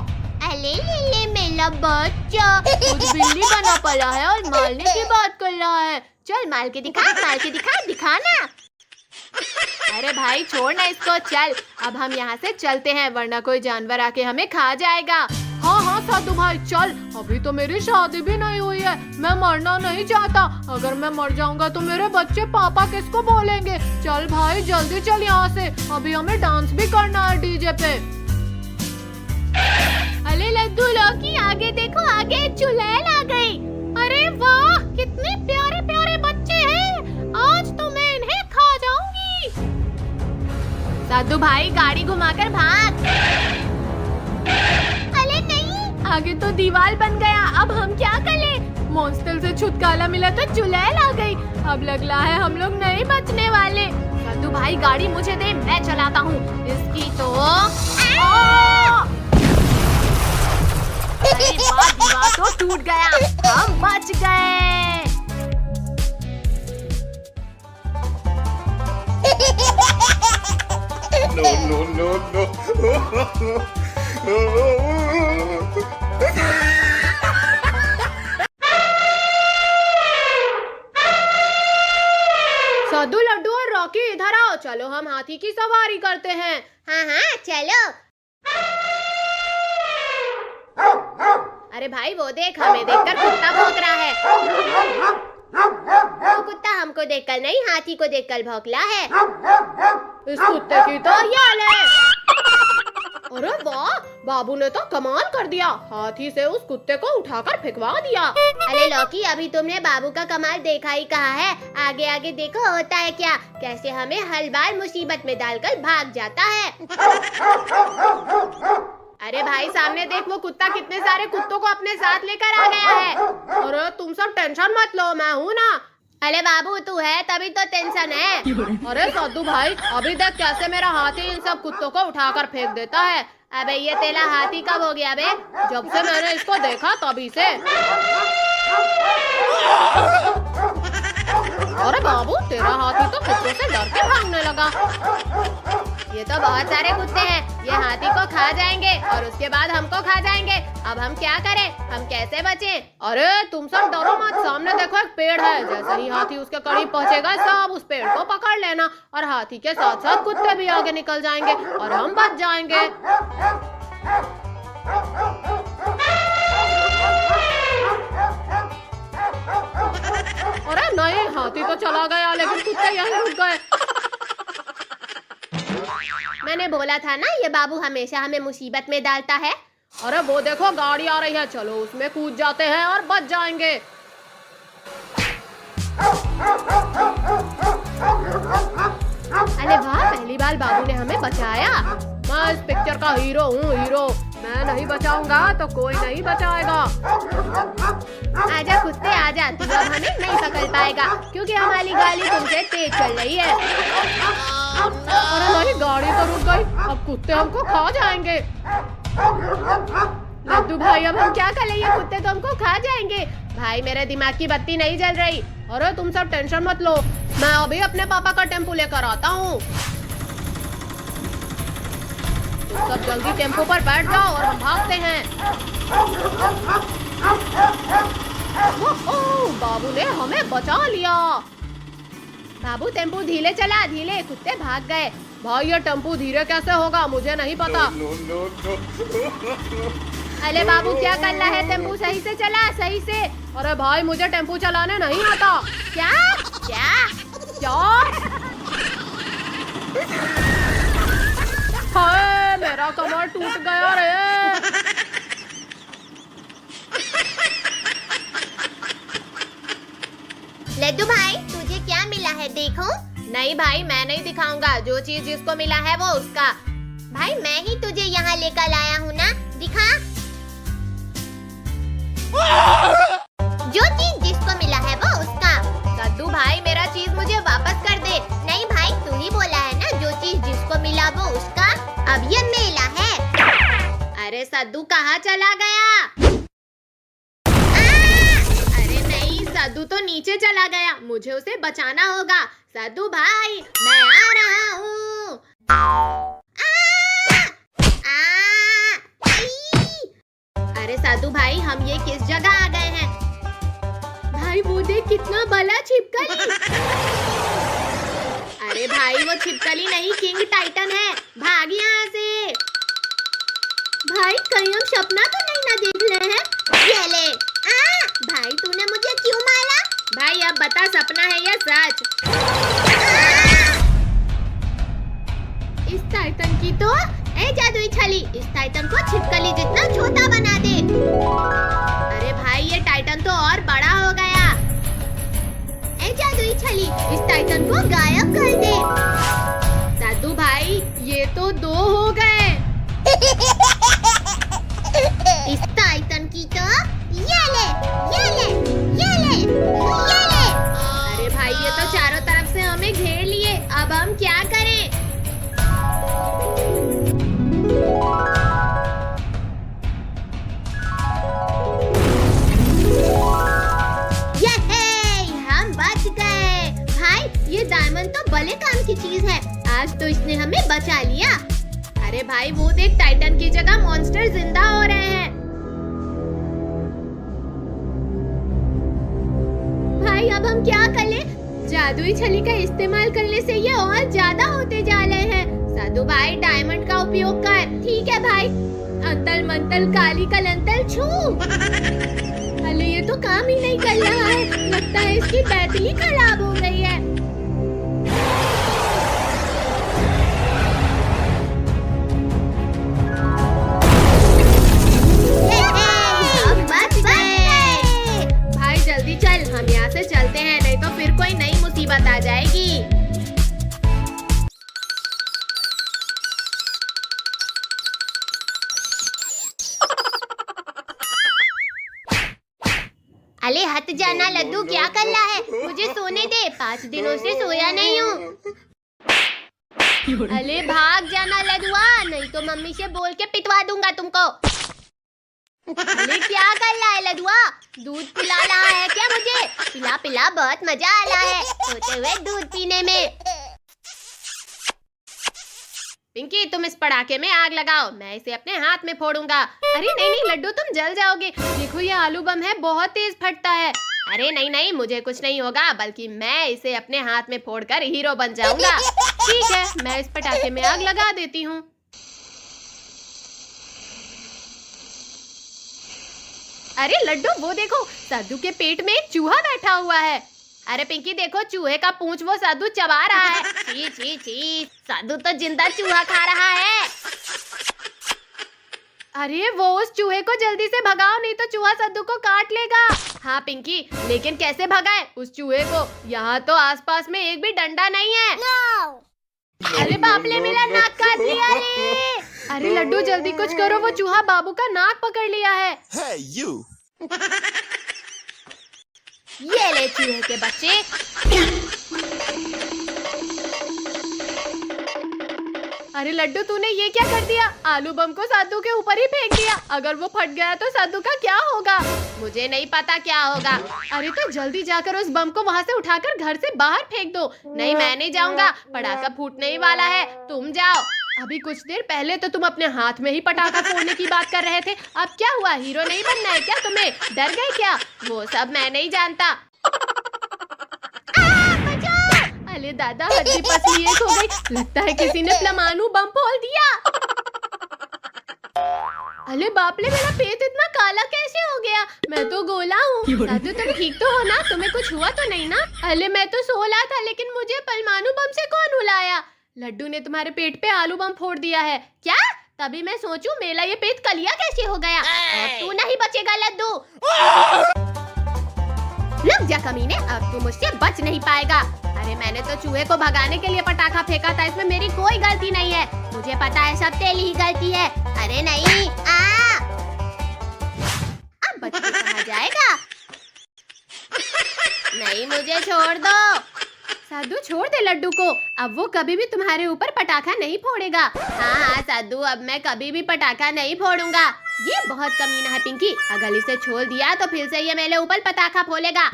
S1: अरे ले मेरा बच्चा, खुद बिल्ली बना पड़ा है और मारने की बात कर रहा है। चल मार के दिखा, मार के दिखा, दिखा ना। अरे भाई छोड़ ना इसको, चल अब हम यहाँ से चलते हैं वरना कोई जानवर आके हमें खा जाएगा।
S3: हाँ हाँ साधु भाई चल, अभी तो मेरी शादी भी नहीं हुई है, मैं मरना नहीं चाहता। अगर मैं मर जाऊंगा तो मेरे बच्चे पापा किसको बोलेंगे। चल भाई जल्दी चल यहाँ से, अभी हमें डांस भी करना है डीजे पे।
S1: अरे लड्डू लौकी, आगे देखो, आगे चुड़ैल आ गई। अरे वाह, कितने प्यारे प्यारे बच्चे हैं, आज तो मैं इन्हें खा जाऊंगी। साधु भाई गाड़ी घुमाकर भाग। अरे नहीं, आगे तो दीवार बन गया, अब हम क्या करें।
S3: मॉन्स्टर से छुटकारा मिला तो चुड़ैल आ गई, अब लग रहा है हम लोग नहीं बचने वाले।
S1: साधु भाई गाड़ी मुझे दे, मैं चलाता हूँ इसकी तो। अरे वाह, दीवार तो टूट गया, हम बच गए।
S2: No, no, no, no.
S3: साधु लड्डू और रॉकी इधर आओ, चलो हम हाथी की सवारी करते हैं।
S1: हाँ हाँ चलो। अरे भाई वो देख, हमें देखकर कुत्ता भौंक रहा है। वो कुत्ता हमको देखकर नहीं, हाथी को देखकर भौंकला है।
S3: इस कुत्ते की तो याल है। अरे वाह, बाबू ने तो कमाल कर दिया, हाथी से उस कुत्ते को उठाकर फेंकवा दिया।
S1: अरे लौकी, अभी तुमने बाबू का कमाल देखा ही कहा है, आगे आगे देखो होता है क्या, कैसे हमें हर बार मुसीबत में डालकर भाग जाता है। अरे भाई सामने देख, वो कुत्ता कितने सारे कुत्तों को अपने साथ लेकर आ गया है।
S3: अरे तुम सब टेंशन मत लो, मैं हूँ ना।
S1: अरे बाबू तू है तभी तो टेंशन है।
S3: अरे साधु भाई, अभी देख कैसे मेरा हाथी इन सब कुत्तों को उठाकर फेंक देता है।
S1: अबे ये तेरा हाथी कब हो गया बे?
S3: जब से मैंने इसको देखा तभी से। अरे बाबू, तेरा हाथी तो कुत्तों से डर के भागने लगा।
S1: ये तो बहुत सारे कुत्ते हैं, ये हाथी को खा जाएंगे और उसके बाद हमको खा जाएंगे। अब हम क्या करें, हम कैसे बचें?
S3: अरे तुम सब डरो मत, सामने देखो एक पेड़ है, जैसे ही हाथी उसके करीब पहुंचेगा सब उस पेड़ को पकड़ लेना और हाथी के साथ साथ कुत्ते भी आगे निकल जाएंगे और हम बच जाएंगे। अरे नहीं, हाथी तो चला गया लेकिन कुत्ते यहीं रुक गए।
S1: मैंने बोला था ना, ये बाबू हमेशा हमें मुसीबत में डालता है।
S3: अरे वो देखो गाड़ी आ रही है, चलो उसमें कूद जाते हैं और बच जाएंगे।
S1: अरे वाह, पहली बार बाबू ने हमें बचाया।
S3: मैं इस पिक्चर का हीरो हूँ, हीरो। मैं नहीं बचाऊंगा तो कोई नहीं बचाएगा।
S1: आजा कुत्ते आजा, तू अब हमें नहीं पकड़ पाएगा क्योंकि हमारी गाड़ी तुमसे तेज चल रही है।
S3: अरे नहीं, गाड़ी तो रुक गई, अब कुत्ते हमको खा जाएंगे।
S1: लड्डू भाई अब हम क्या करें, ये कुत्ते तो हमको खा जाएंगे। भाई मेरे दिमाग की बत्ती नहीं जल रही।
S3: अरे तुम सब टेंशन मत लो, मैं अभी अपने पापा का टेम्पो लेकर आता हूँ। तुम सब जल्दी टेम्पो पर बैठ जाओ और हम भागते हैं। ओह, बाबू ने हमें बचा लिया।
S1: बाबू टेम्पो धीरे चला, धीरे, कुत्ते भाग गए।
S3: भाई ये टेम्पो धीरे कैसे होगा, मुझे नहीं पता।
S2: No, no, no.
S1: अरे बाबू क्या कर रहा है, टेम्पो सही से चला, सही से।
S3: अरे भाई मुझे टेम्पो चलाने नहीं आता।
S1: क्या क्या
S3: क्या? हाय मेरा कमर टूट गया रे।
S1: लड्डू भाई तुझे क्या मिला है देखो। नहीं भाई मैं नहीं दिखाऊंगा, जो चीज जिसको मिला है वो उसका। भाई मैं ही तुझे यहाँ लेकर आया हूँ ना, दिखा। जो चीज जिसको मिला है वो उसका। लड्डू भाई मेरा चीज मुझे वापस कर दे। नहीं भाई तू ही बोला है ना जो चीज जिसको मिला वो उसका, अब ये मेला है। अरे सद्दू कहाँ चला गया? अरे नहीं सद्दू तो नीचे चला गया, मुझे उसे बचाना होगा। सद्दू भाई मैं आ रहा हूँ। अरे साधु भाई हम ये किस जगह आ गए हैं? भाई वो देख कितना बड़ा छिपकली। अरे भाई वो छिपकली नहीं किंग टाइटन है, भाग यहाँ से। भाई कहीं हम सपना तो नहीं ना देख रहे हैं? ये ले। भाई तूने मुझे क्यों मारा? भाई अब बता सपना है या सच? इस टाइटन की तो ए जादुई छली, इस टाइटन को छिपकली जितना छोटा बना दे। अरे भाई ये टाइटन तो और बड़ा हो गया। ए जादुई छली, इस टाइटन को गायब कर दे। दादू भाई ये तो 2 हो गए। इस टाइटन की तो ये ले, ये ले, ये ले, ये ले। अरे भाई ये तो चारों तरफ से हमें घेर लिए, अब हम क्या करें? हम बच गए। भाई ये डायमंड तो बड़े काम की चीज है, आज तो इसने हमें बचा लिया। अरे भाई वो देख टाइटन की जगह मॉन्स्टर जिंदा हो रहे हैं। भाई अब हम क्या करें? जादुई छली का इस्तेमाल करने से ये और ज्यादा होते जा रहे हैं। साधु भाई डायमंड का उपयोग कर। ठीक है भाई। अंतल मंतल काली कलंतल छू। अरे ये तो काम ही नहीं कर रहा है, लगता है इसकी बैटरी खराब हो गई है। हम बच गए। भाई जल्दी चल, हम यहाँ से चलते हैं, नहीं तो फिर कोई नई मुसीबत आ जाएगी। अरे हट जाना लड्डू, क्या कर रहा है? मुझे सोने दे, 5 दिनों से सोया नहीं हूँ। अरे भाग जाना लड्डुआ, नहीं तो मम्मी से बोल के पिटवा दूंगा तुमको। अरे क्या कर रहा है लड्डुआ? दूध पिला रहा है क्या मुझे? पिला पिला, बहुत मजा आ रहा है सोते हुए दूध पीने में। पिंकी तुम इस पटाखे में आग लगाओ, मैं इसे अपने हाथ में फोड़ूंगा। अरे नहीं नहीं लड्डू तुम जल जाओगे, देखो ये आलू बम है, बहुत तेज फटता है। अरे नहीं नहीं मुझे कुछ नहीं होगा, बल्कि मैं इसे अपने हाथ में फोड़कर हीरो बन जाऊंगा। ठीक है मैं इस पटाखे में आग लगा देती हूँ। अरे लड्डू वो देखो, साधु के पेट में एक चूहा बैठा हुआ है। अरे पिंकी देखो चूहे का पूंछ वो साधु चबा रहा है। छी छी छी, साधु तो जिंदा चूहा खा रहा है। अरे वो उस चूहे को जल्दी से भगाओ, नहीं तो चूहा साधु को काट लेगा। हाँ पिंकी, लेकिन कैसे भगाए उस चूहे को? यहाँ तो आसपास में एक भी डंडा नहीं है। अरे बाप ले, मेरा नाक काट लिया रे। अरे लड्डू जल्दी कुछ करो, वो चूहा बाबू का नाक पकड़ लिया है।
S4: Hey, you!
S1: ये ले चूहे के बच्चे। अरे लड्डू तूने ये क्या कर दिया? आलू बम को साधु के ऊपर ही फेंक दिया। अगर वो फट गया तो साधु का क्या होगा? मुझे नहीं पता क्या होगा। अरे तो जल्दी जाकर उस बम को वहाँ से उठाकर घर से बाहर फेंक दो। नहीं मैं नहीं जाऊंगा, पटाखा फूटने ही वाला है, तुम जाओ। अभी कुछ देर पहले तो तुम अपने हाथ में ही पटाखा फोड़ने की बात कर रहे थे, अब क्या हुआ? हीरो नहीं बनना है क्या तुम्हें? डर गए क्या? वो सब मैं नहीं जानता। अरे दादा, हड्डी पसली एक हो गई। लगता है किसी ने परमाणु बम फोड़ दिया। अरे बाप रे, मेरा पेट इतना काला कैसे हो गया? मैं तो गोला हूँ। साधु तुम ठीक तो हो ना? तुम्हें कुछ हुआ तो नहीं ना? अरे मैं तो सो रहा था, लेकिन मुझे परमाणु बम से कौन उलाया? लड्डू ने तुम्हारे पेट पे आलू बम फोड़ दिया है क्या? तभी मैं सोचूं मेरा ये पेट कलिया कैसे हो गया। और तू नहीं बचेगा लड्डू। रुक जा कमीने, अब तू मुझसे बच नहीं पाएगा। अरे मैंने तो चूहे को भगाने के लिए पटाखा फेंका था, इसमें मेरी कोई गलती नहीं है। मुझे पता है सब तेरी ही गलती है। अरे नहीं, अब बच के कहाँ जाएगा? नहीं, मुझे छोड़ दो। साधु छोड़ दे लड्डू को, अब वो कभी भी तुम्हारे ऊपर पटाखा नहीं फोड़ेगा। हाँ साधु, अब मैं कभी भी पटाखा नहीं फोड़ूंगा। ये बहुत कमीना है पिंकी, अगर इसे छोड़ दिया तो फिर से ये मेरे ऊपर पटाखा फोड़ेगा।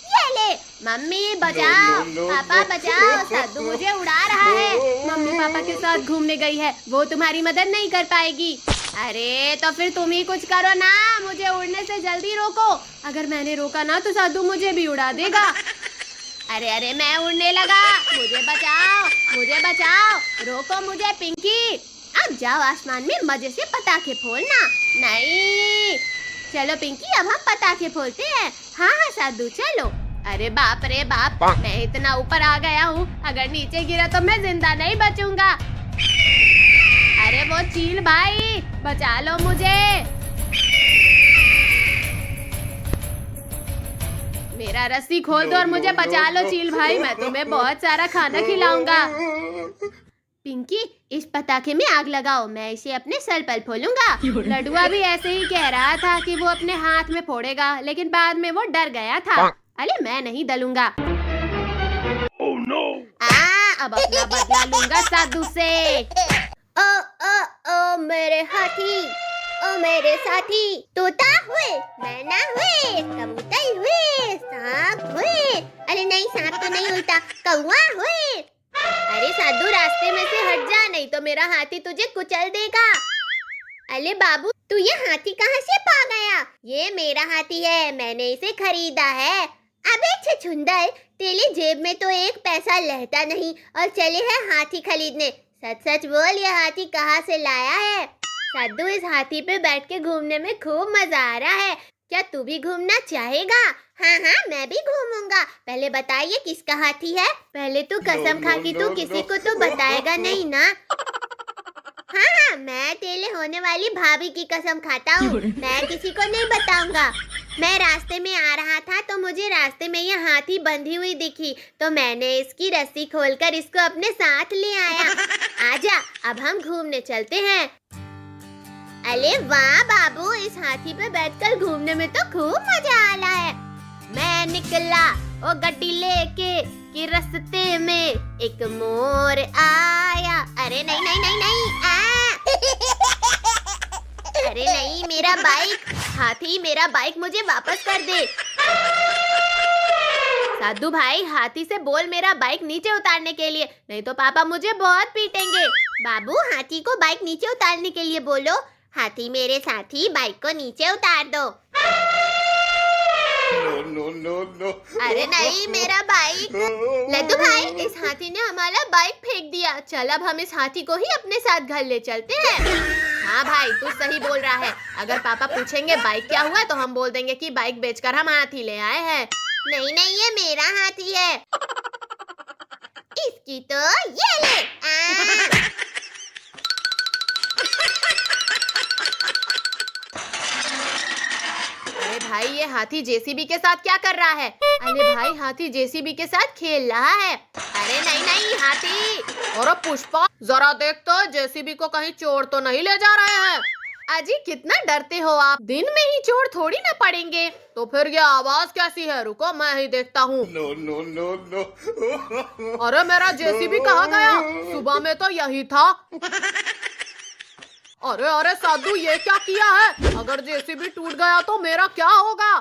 S1: ये ले, मम्मी बचाओ, पापा बचाओ, साधु मुझे उड़ा रहा है। मम्मी पापा के साथ घूमने गई है, वो तुम्हारी मदद नहीं कर पाएगी। अरे तो फिर तुम ही कुछ करो ना, मुझे उड़ने से जल्दी रोको। अगर मैंने रोका ना तो साधु मुझे भी उड़ा देगा। अरे अरे, मैं उड़ने लगा, मुझे बचाओ, मुझे बचाओ, रोको मुझे पिंकी। अब जाओ आसमान में मजे से पटाखे फोड़ना। नहीं, चलो पिंकी, अब हम पटाखे फोड़ते हैं। हाँ हाँ साधु चलो। अरे बाप रे बाप, मैं इतना ऊपर आ गया हूँ, अगर नीचे गिरा तो मैं जिंदा नहीं बचूंगा। अरे वो चील भाई, बचा लो मुझे। मेरा रस्सी खोल दो और मुझे बचा लो चील भाई, मैं तुम्हें बहुत सारा खाना खिलाऊंगा। पिंकी, इस पटाखे में आग लगाओ, मैं इसे अपने सर पर फोड़ूंगा। लड्डुआ भी ऐसे ही कह रहा था कि वो अपने हाथ में फोड़ेगा, लेकिन बाद में वो डर गया था। अरे मैं नहीं डलूंगा।
S2: Oh no!
S1: अब अपना बदला लूंगा साधु से। ओ ओ ओ मेरे हाथी, ओ मेरे साथी, तोता हुए, मैना हुए, कबूतर हुए, सांप हुए। अरे नहीं, सांप तो नहीं उल्टा, कौवा हुए। अरे साधु, रास्ते में से हट जा, नहीं तो मेरा हाथी तुझे कुचल देगा। अरे बाबू, तू ये हाथी कहाँ से पा गया? ये मेरा हाथी है, मैंने इसे खरीदा है। अबे छछुंदर, तेरी जेब में तो एक पैसा लहता नहीं और चले है हाथी खरीदने। सच सच बोल, ये हाथी कहाँ से लाया है? साधु, इस हाथी पे बैठ के घूमने में खूब मजा आ रहा है, क्या तू भी घूमना चाहेगा? हाँ हाँ, मैं भी घूमूंगा। पहले बताइए किसका हाथी है? पहले तू कसम खा कि तू किसी को तो बताएगा नहीं ना? हाँ हाँ, मैं तेरे होने वाली भाभी की कसम खाता हूँ, मैं किसी को नहीं बताऊंगा। मैं रास्ते में आ रहा था तो मुझे रास्ते में ये हाथी बंधी हुई दिखी, तो मैंने इसकी रस्सी खोलकर इसको अपने साथ ले आया। आजा, अब हम घूमने चलते हैं। अरे वाह बाबू, इस हाथी पे बैठकर घूमने में तो खूब मजा आ रहा है। मैं निकला वो गड्डी लेके कि रास्ते में एक मोर आया। अरे नहीं नहीं नहीं नहीं, अरे नहीं, मेरा बाइक। हाथी, मेरा बाइक मुझे वापस कर दे। साधु भाई, हाथी से बोल मेरा बाइक नीचे उतारने के लिए, नहीं तो पापा मुझे बहुत पीटेंगे। बाबू, हाथी को बाइक नीचे उतारने के लिए बोलो। हाथी मेरे साथी, बाइक को नीचे उतार दो।
S2: No, no, no.
S1: अरे नहीं, मेरा बाइक। लड्डू भाई, इस हाथी ने हमारा बाइक फेंक दिया। चल अब हम इस हाथी को ही अपने साथ घर ले चलते हैं। हाँ भाई, तू सही बोल रहा है। अगर पापा पूछेंगे बाइक क्या हुआ तो हम बोल देंगे कि बाइक बेचकर हम हाथी ले आए हैं। नहीं नहीं, ये मेरा हाथी है। इसकी तो ये ले। अरे भाई, ये हाथी जेसीबी के साथ क्या कर रहा है? अरे भाई, हाथी जेसीबी के साथ खेल रहा है। अरे नहीं नहीं, हाथी।
S3: और पुष्पा, जरा देख तो जेसीबी को कहीं चोर तो नहीं ले जा रहे हैं?
S1: अजी, कितना डरते हो आप? दिन में ही चोर थोड़ी ना पड़ेंगे।
S3: तो फिर ये आवाज कैसी है? रुको, मैं ही देखता हूँ।
S2: No, no, no, no.
S3: अरे मेरा जेसीबी कहाँ गया? सुबह में तो यही था। अरे अरे साधु, ये क्या किया है? अगर जेसीबी टूट गया तो मेरा क्या होगा?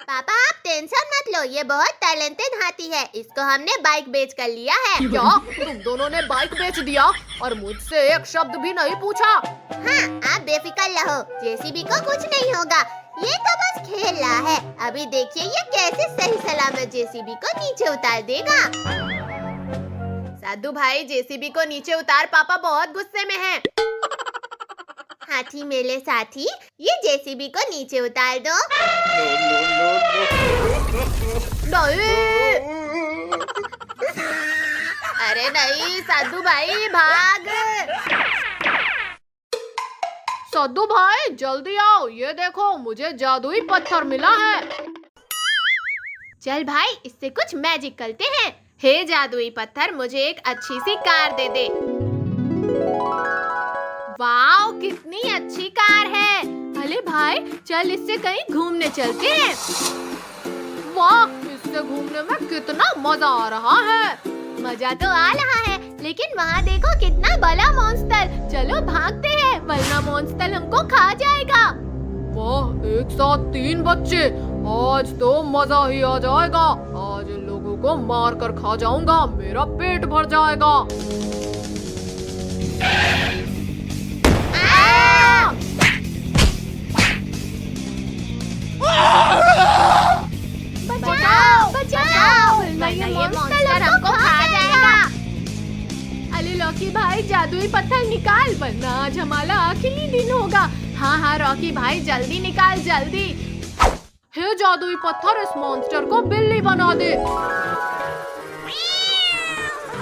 S1: पापा, आप टेंशन मत लो, ये बहुत टैलेंटेड हाथी है, इसको हमने बाइक बेच कर लिया है।
S3: क्या तुम दोनों ने बाइक बेच दिया और मुझसे एक शब्द भी नहीं पूछा?
S1: हाँ, आप बेफिक्र रहो, जेसीबी को कुछ नहीं होगा। ये तो बस खेल रहा है। अभी देखिए ये कैसे सही सलामत जेसीबी को नीचे उतार देगा। साधु भाई जेसीबी को नीचे उतार, पापा बहुत गुस्से में हैं। हाथी मेरे साथी, ये जेसीबी को नीचे उतार दो। नहीं, अरे नहीं साधु भाई भाग।
S3: साधु भाई जल्दी आओ, ये देखो मुझे जादुई पत्थर मिला है।
S1: चल भाई इससे कुछ मैजिक करते हैं। हे जादुई पत्थर, मुझे एक अच्छी सी कार दे दे। वाओ कितनी अच्छी कार है। अरे भाई चल इससे कहीं घूमने चलते हैं।
S3: वाह, इससे घूमने में कितना मजा आ रहा है।
S1: मजा तो आ रहा है, लेकिन वहाँ देखो कितना बड़ा मॉन्स्टर। चलो भागते हैं, वरना मॉन्स्टर हमको खा जाएगा।
S3: वाह, एक साथ 3 बच्चे, आज तो मजा ही आ जाएगा। आज इन लोगों को मार कर खा जाऊंगा, मेरा पेट भर जाएगा।
S1: बचाओ बचाओ, वरना ये मॉन्स्टर हमको खा जाएगा।
S3: अरे लॉकी भाई जादुई पत्थर निकाल, वरना आज हमारा आखिरी दिन होगा।
S1: हाँ हाँ रॉकी भाई जल्दी निकाल जल्दी।
S3: हे जादुई पत्थर, इस मॉन्स्टर को बिल्ली बना दे।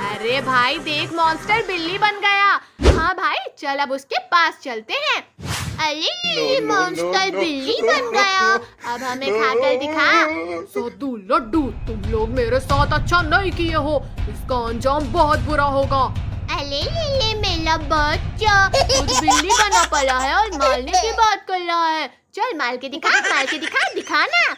S1: अरे भाई देख मॉन्स्टर बिल्ली बन गया। हाँ भाई चल अब उसके पास चलते हैं। अरे मॉन्स्टर बिल्ली बन गया, अब हमें खाकर दिखा।
S3: साधु लड्डू, तुम लोग मेरे साथ अच्छा नहीं किए हो, इसका अंजाम बहुत बुरा होगा।
S1: अरे ले मेरा बच्चा, खुद बिल्ली बना पड़ा है और मारने की बात कर रहा है। चल मार के दिखा दिखाना।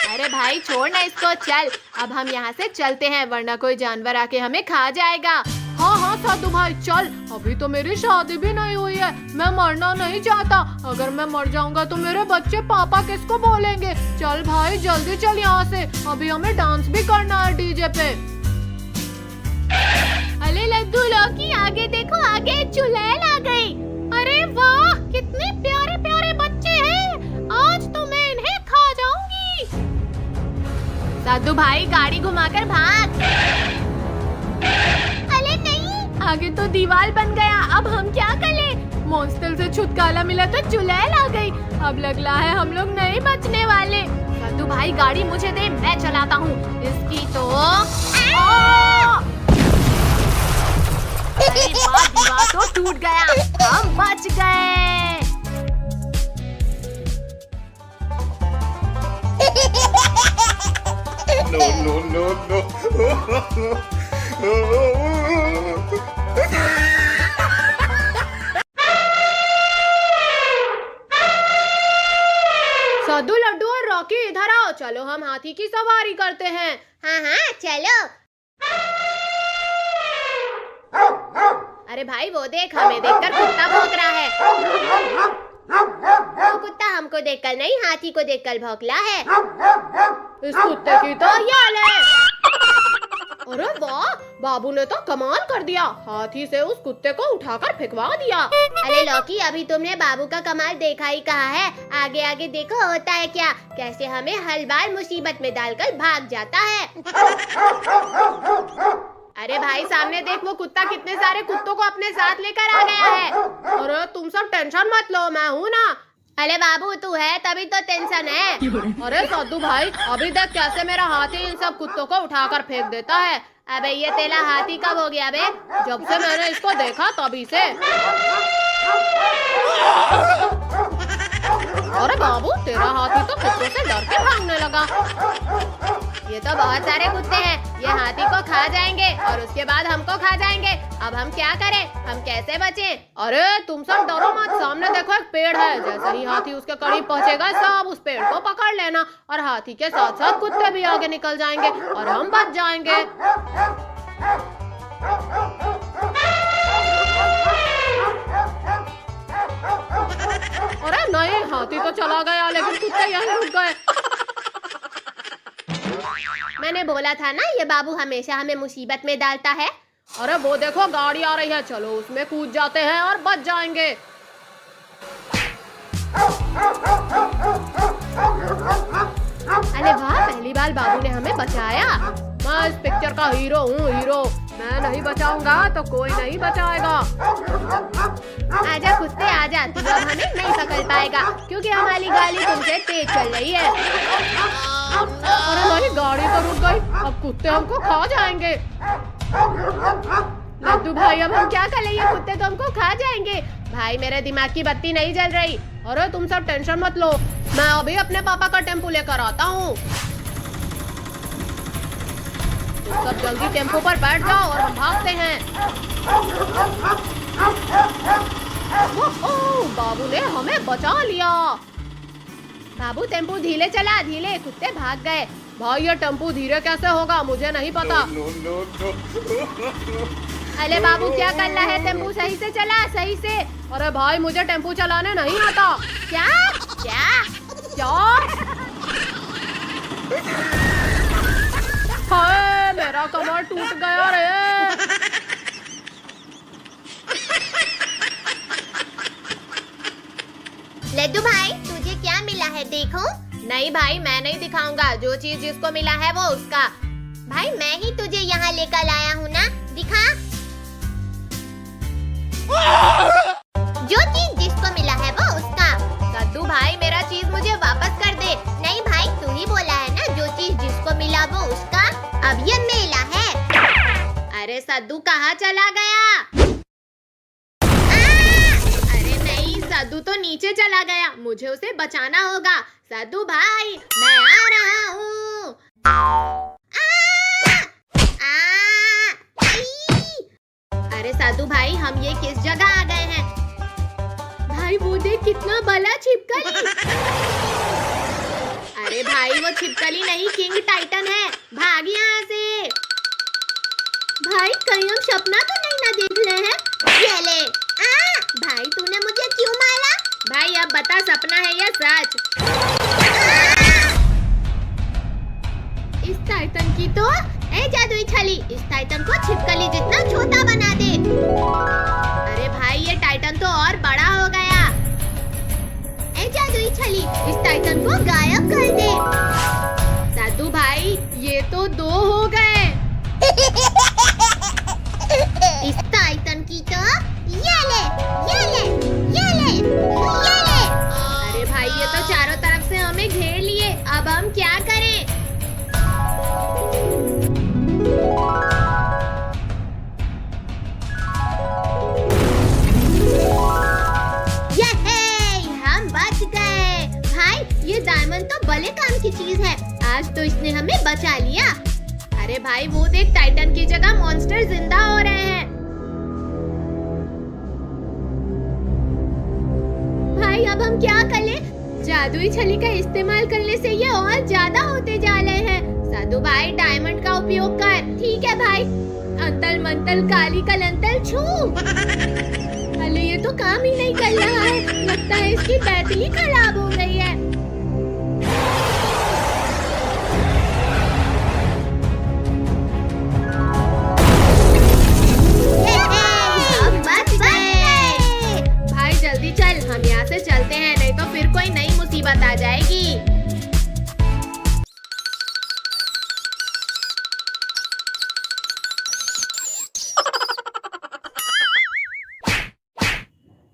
S1: अरे भाई छोड़ ना इसको, चल अब हम यहाँ से चलते हैं, वरना कोई जानवर आके हमें खा जाएगा।
S3: हाँ हाँ साधु भाई चल, अभी तो मेरी शादी भी नहीं हुई है, मैं मरना नहीं चाहता। अगर मैं मर जाऊंगा तो मेरे बच्चे पापा किसको बोलेंगे। चल भाई जल्दी चल यहाँ से, अभी हमें डांस भी करना है डीजे पे।
S1: अरे लड्डू लौकी आगे देखो, आगे चुड़ैल आ गई। अरे वाह कितने प्यारे प्यारे बच्चे हैं, आज तो मैं इन्हें खा जाऊंगी। साधु भाई गाड़ी घुमाकर भाग। अरे नहीं, आगे तो दीवार बन गया, अब हम क्या करें।
S3: मॉन्स्टर से छुटकारा मिला तो चुड़ैल आ गई, अब लग रहा है हम लोग नहीं बचने वाले।
S1: साधु भाई गाड़ी मुझे दे, मैं चलाता हूँ इसकी तो। अरे वाह, दीवार तो टूट गया, हम बच गए।
S2: No.
S3: साधु लड्डू और रॉकी इधर आओ, चलो हम हाथी की सवारी करते हैं।
S1: हाँ हाँ चलो। अरे भाई वो देख, हमें देखकर कुत्ता भौंक रहा है। वो कुत्ता हमको देखकर नहीं, हाथी को देखकर भौंकला है।
S3: इस कुत्ते की तो याल है। अरे वाह, बाबू ने तो कमाल कर दिया, हाथी से उस कुत्ते को उठाकर फेंकवा दिया।
S1: अरे लौकी, अभी तुमने बाबू का कमाल देखा ही कहा है, आगे आगे देखो होता है क्या, कैसे हमें हर बार मुसीबत में डालकर भाग जाता है। अरे भाई सामने देख, वो कुत्ता कितने सारे कुत्तों को अपने साथ लेकर आ गया है।
S3: अरे तुम सब टेंशन मत लो, मैं हूँ ना।
S1: अरे बाबू तू है तभी तो टेंशन है।
S3: अरे साधु भाई, अभी तक कैसे मेरा हाथी इन सब कुत्तों को उठाकर फेंक देता है।
S1: अबे ये तेरा हाथी कब हो गया बे?
S3: जब से मैंने इसको देखा तभी से। अरे बाबू, तेरा हाथी तो कुत्तों से डर के भागने लगा।
S1: ये तो बहुत सारे कुत्ते हैं, ये हाथी को खा जाएंगे और उसके बाद हमको खा जाएंगे। अब हम क्या करें, हम कैसे बचें?
S3: अरे तुम सब डरो मत, सामने देखो एक पेड़ है, जैसे ही हाथी उसके करीब पहुंचेगा सब उस पेड़ को पकड़ लेना, और हाथी के साथ साथ कुत्ते भी आगे निकल जाएंगे और हम बच जाएंगे। अरे नहीं, हाथी तो चला गया लेकिन कुत्ते यहीं रुक गए।
S1: मैंने बोला था ना, ये बाबू हमेशा हमें मुसीबत में डालता है।
S3: अरे वो देखो गाड़ी आ रही है, चलो उसमें कूद जाते हैं और बच जाएंगे।
S1: अरे वाह, पहली बार बाबू ने हमें बचाया।
S3: मैं इस पिक्चर का हीरो हूँ, हीरो। मैं नहीं बचाऊंगा तो कोई नहीं बचाएगा।
S1: आजा कुत्ते आजा, तू अब हमें नहीं पकड़ पाएगा क्योंकि हमारी गाड़ी तुमसे तेज चल रही है।
S3: अरे नहीं, गाड़ी तो रुक गई। अब कुत्ते हमको खा जाएंगे।
S1: लड्डू भाई अब हम क्या करें, ये कुत्ते तो हमको खा जाएंगे। भाई मेरे दिमाग की बत्ती नहीं जल रही।
S3: अरे तुम सब टेंशन मत लो, मैं अभी अपने पापा का टेम्पो लेकर आता हूँ। तुम सब जल्दी टेम्पो पर बैठ जाओ और हम भागते हैं। ओह, बाबू ने हमें बचा लिया।
S1: बाबू टेम्पो धीरे चला, धीरे, कुत्ते भाग गए।
S3: भाई ये टेम्पो धीरे कैसे होगा, मुझे नहीं पता।
S1: अरे बाबू क्या कर रहा है, टेम्पो सही से चला, सही से।
S3: अरे भाई मुझे टेम्पो चलाने नहीं आता।
S1: क्या क्या
S3: क्या? हाय, मेरा कमर टूट गया रे।
S1: लड्डू भाई तुझे क्या मिला है देखो। नहीं भाई मैं नहीं दिखाऊंगा, जो चीज जिसको मिला है वो उसका। भाई मैं ही तुझे यहाँ लेकर आया हूँ ना, दिखा। जो चीज जिसको मिला है वो उसका। लड्डू भाई मेरा चीज मुझे वापस कर दे। नहीं भाई तू ही बोला है ना, जो चीज जिसको मिला वो उसका। अब ये मेला है। अरे सद्दू कहाँ चला गया? अरे नहीं, सद्दू तो नीचे चला गया, मुझे उसे बचाना होगा। सद्दू भाई मैं आ रहा हूँ। अरे साधु भाई हम ये किस जगह आ गए हैं? भाई वो देख कितना बड़ा छिपकली। अरे भाई वो छिपकली नहीं, किंग टाइटन है। भाग यहाँ से। भाई कहीं हम सपना तो नहीं ना देख ले हैं? ये ले। भाई तूने मुझे क्यों मारा? भाई अब बता सपना है या सच? इस टाइटन की तो जादुई छली इस टाइटन को छिपकली जितना छोटा बना दे। अरे भाई ये टाइटन तो और बड़ा हो गया। जादुई छली इस टाइटन को गायब कर दे। साधु भाई ये तो 2 हो गए। इस टाइटन की तो ये ले, ये ले, ये ले, ये ले। अरे भाई ये तो चारों तरफ से हमें घेर लिए, अब हम क्या करें? हम बच गए। भाई ये डायमंड तो बड़े काम की चीज है, आज तो इसने हमें बचा लिया। अरे भाई वो देख, टाइटन की जगह मॉन्स्टर जिंदा हो रहे हैं। भाई अब हम क्या करें? जादुई छली का इस्तेमाल करने से ये और ज्यादा होते जा रहे हैं। साधु भाई डायमंड का उपयोग कर। ठीक है भाई। अंतल मंतल काली कलंतल छू। अरे ये तो काम ही नहीं कर रहा है, लगता है इसकी बैटरी खराब हो गई है। हम बच गए। भाई जल्दी चल, हम यहाँ से चलते हैं, नहीं तो फिर कोई नई मुसीबत आ जाएगी।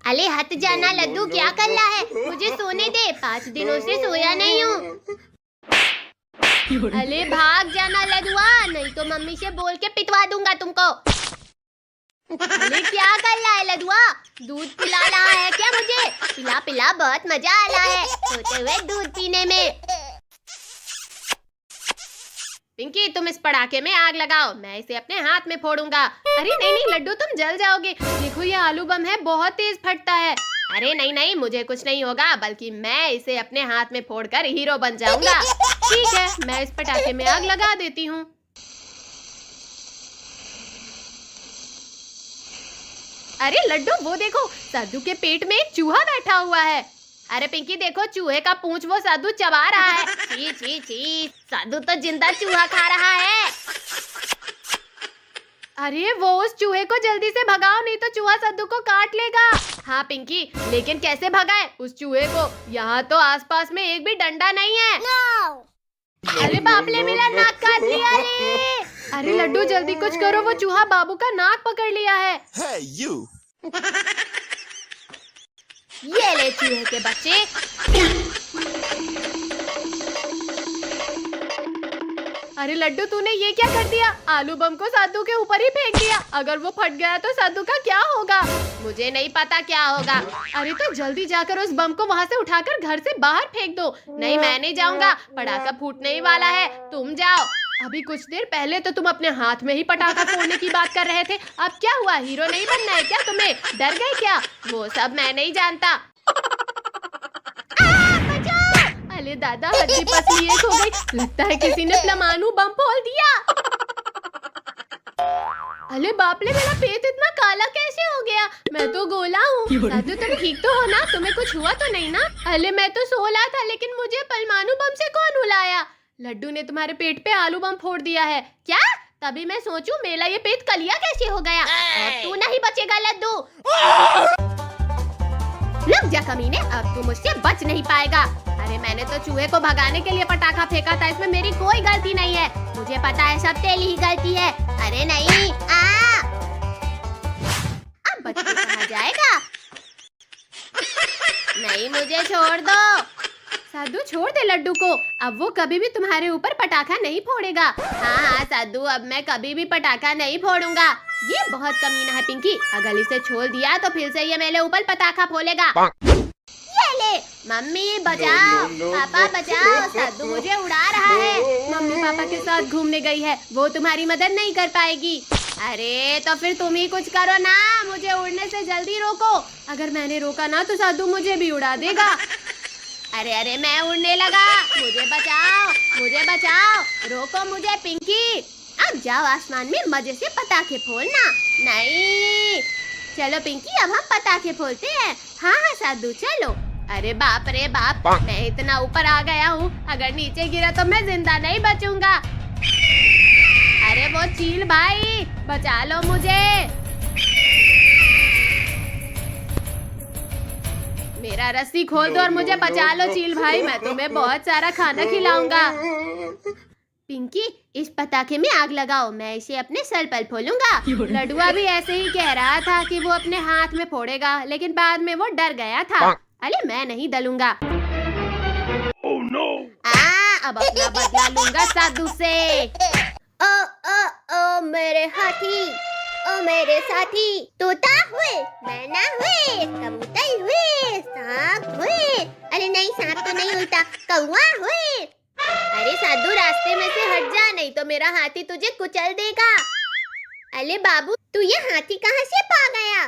S1: अरे हट जाना लड्डू, क्या कर रहा है? मुझे सोने दे, 5 दिनों से सोया नहीं हूँ। अरे भाग जाना लड्डुआ, नहीं तो मम्मी से बोल के पिटवा दूंगा तुमको। अरे क्या कर रहा है लड्डुआ? दूध पिला रहा है क्या मुझे? पिला पिला, बहुत मजा आ रहा है सोते हुए दूध पीने में। पिंकी तुम इस पटाखे में आग लगाओ, मैं इसे अपने हाथ में फोड़ूंगा। अरे नहीं नहीं लड्डू तुम जल जाओगे, देखो ये आलू बम है, बहुत तेज फटता है। अरे नहीं नहीं मुझे कुछ नहीं होगा, बल्कि मैं इसे अपने हाथ में फोड़कर हीरो बन जाऊंगा। ठीक है मैं इस पटाखे में आग लगा देती हूँ। अरे लड्डू वो देखो, साधु के पेट में एक चूहा बैठा हुआ है। अरे पिंकी देखो, चूहे का पूंछ वो साधु चबा रहा है। छी छी छी, साधु तो जिंदा चूहा खा रहा है। अरे वो उस चूहे को जल्दी से भगाओ, नहीं तो चूहा सद्दू को काट लेगा। हाँ पिंकी, लेकिन कैसे भगाए उस चूहे को? यहाँ तो आसपास में एक भी डंडा नहीं है। अरे बाप ले, मेरा नाक काट लिया रे। अरे लड्डू जल्दी कुछ करो, वो चूहा बाबू का नाक पकड़ लिया है।
S4: Hey, you!
S1: ये ले चूहे के बच्चे। अरे लड्डू तूने ये क्या कर दिया? आलू बम को साधु के ऊपर ही फेंक दिया। अगर वो फट गया तो साधु का क्या होगा? मुझे नहीं पता क्या होगा। अरे तो जल्दी जाकर उस बम को वहाँ से उठाकर घर से बाहर फेंक दो। नहीं मैं नहीं जाऊंगा, पटाखा फूटने ही वाला है, तुम जाओ। अभी कुछ देर पहले तो तुम अपने हाथ में ही पटाखा फोड़ने की बात कर रहे थे, अब क्या हुआ? हीरो नहीं बनना है क्या तुम्हें? डर गए क्या? वो सब मैं नहीं जानता। अरे दादा, हड्डी पसली एक हो गई। लगता है किसी ने परमाणु बम फोड़ दिया। अरे बाप रे, मेरा पेट इतना काला कैसे हो गया? मैं तो गोला हूँ। दादू तुम ठीक तो हो ना? तुम्हें कुछ हुआ तो नहीं ना? अरे मैं तो सो रहा था, लेकिन मुझे परमाणु बम से कौन उलाया? लड्डू ने तुम्हारे पेट पे आलू बम फोड़ दिया है क्या? तभी मैं सोचूं मेरा ये पेट कलिया कैसे हो गया। अब तू नहीं बचेगा लड्डू। रुक जा कमीने, अब तू मुझसे बच नहीं पाएगा। अरे मैंने तो चूहे को भगाने के लिए पटाखा फेंका था, इसमें मेरी कोई गलती नहीं है। मुझे पता है सब तेरी ही गलती है। अरे नहीं, अब बच के कहाँ जाएगा? नहीं, मुझे छोड़ दो। साधु छोड़ दे लड्डू को, अब वो कभी भी तुम्हारे ऊपर पटाखा नहीं फोड़ेगा। हाँ हाँ साधु, अब मैं कभी भी पटाखा नहीं फोड़ूंगा। ये बहुत कमीना है पिंकी, अगर इसे छोड़ दिया तो फिर से ये मेरे ऊपर पटाखा फोड़ेगा। ये ले, मम्मी बचाओ, पापा बचाओ, साधु मुझे उड़ा रहा है। मम्मी पापा के साथ घूमने गई है, वो तुम्हारी मदद नहीं कर पाएगी। अरे तो फिर तुम ही कुछ करो ना, मुझे उड़ने से जल्दी रोको। अगर मैंने रोका ना तो साधु मुझे भी उड़ा देगा। अरे अरे मैं उड़ने लगा, मुझे बचाओ, मुझे बचाओ, रोको मुझे पिंकी। अब जाओ आसमान में मजे से पटाखे फोड़ना। नहीं, चलो पिंकी अब हम पटाखे फोड़ते हैं। हाँ हाँ साधु चलो। अरे बाप रे बाप, मैं इतना ऊपर आ गया हूँ, अगर नीचे गिरा तो मैं जिंदा नहीं बचूंगा। अरे वो चील भाई, बचा लो मुझे। मेरा रस्सी खोल दो और मुझे बचा लो चील भाई, मैं तुम्हें बहुत सारा खाना खिलाऊंगा। पिंकी, इस पटाखे में आग लगाओ, मैं इसे अपने सर पर फोड़ूंगा। लडुआ भी ऐसे ही कह रहा था कि वो अपने हाथ में फोड़ेगा, लेकिन बाद में वो डर गया था। अरे मैं नहीं डलूंगा।
S4: Oh no!
S1: अब अपना बदला लूंगा साधु से। ओ ओ ओ मेरे हाथी, ओ मेरे साथी, तोता हुए, मैना हुए, कबूतर हुए, सांप हुए। अरे नहीं, सांप तो नहीं उल्टा, कौवा हुए। अरे साधु रास्ते में से हट जा, नहीं तो मेरा हाथी तुझे कुचल देगा। अरे बाबू, तू ये हाथी कहाँ से पा गया?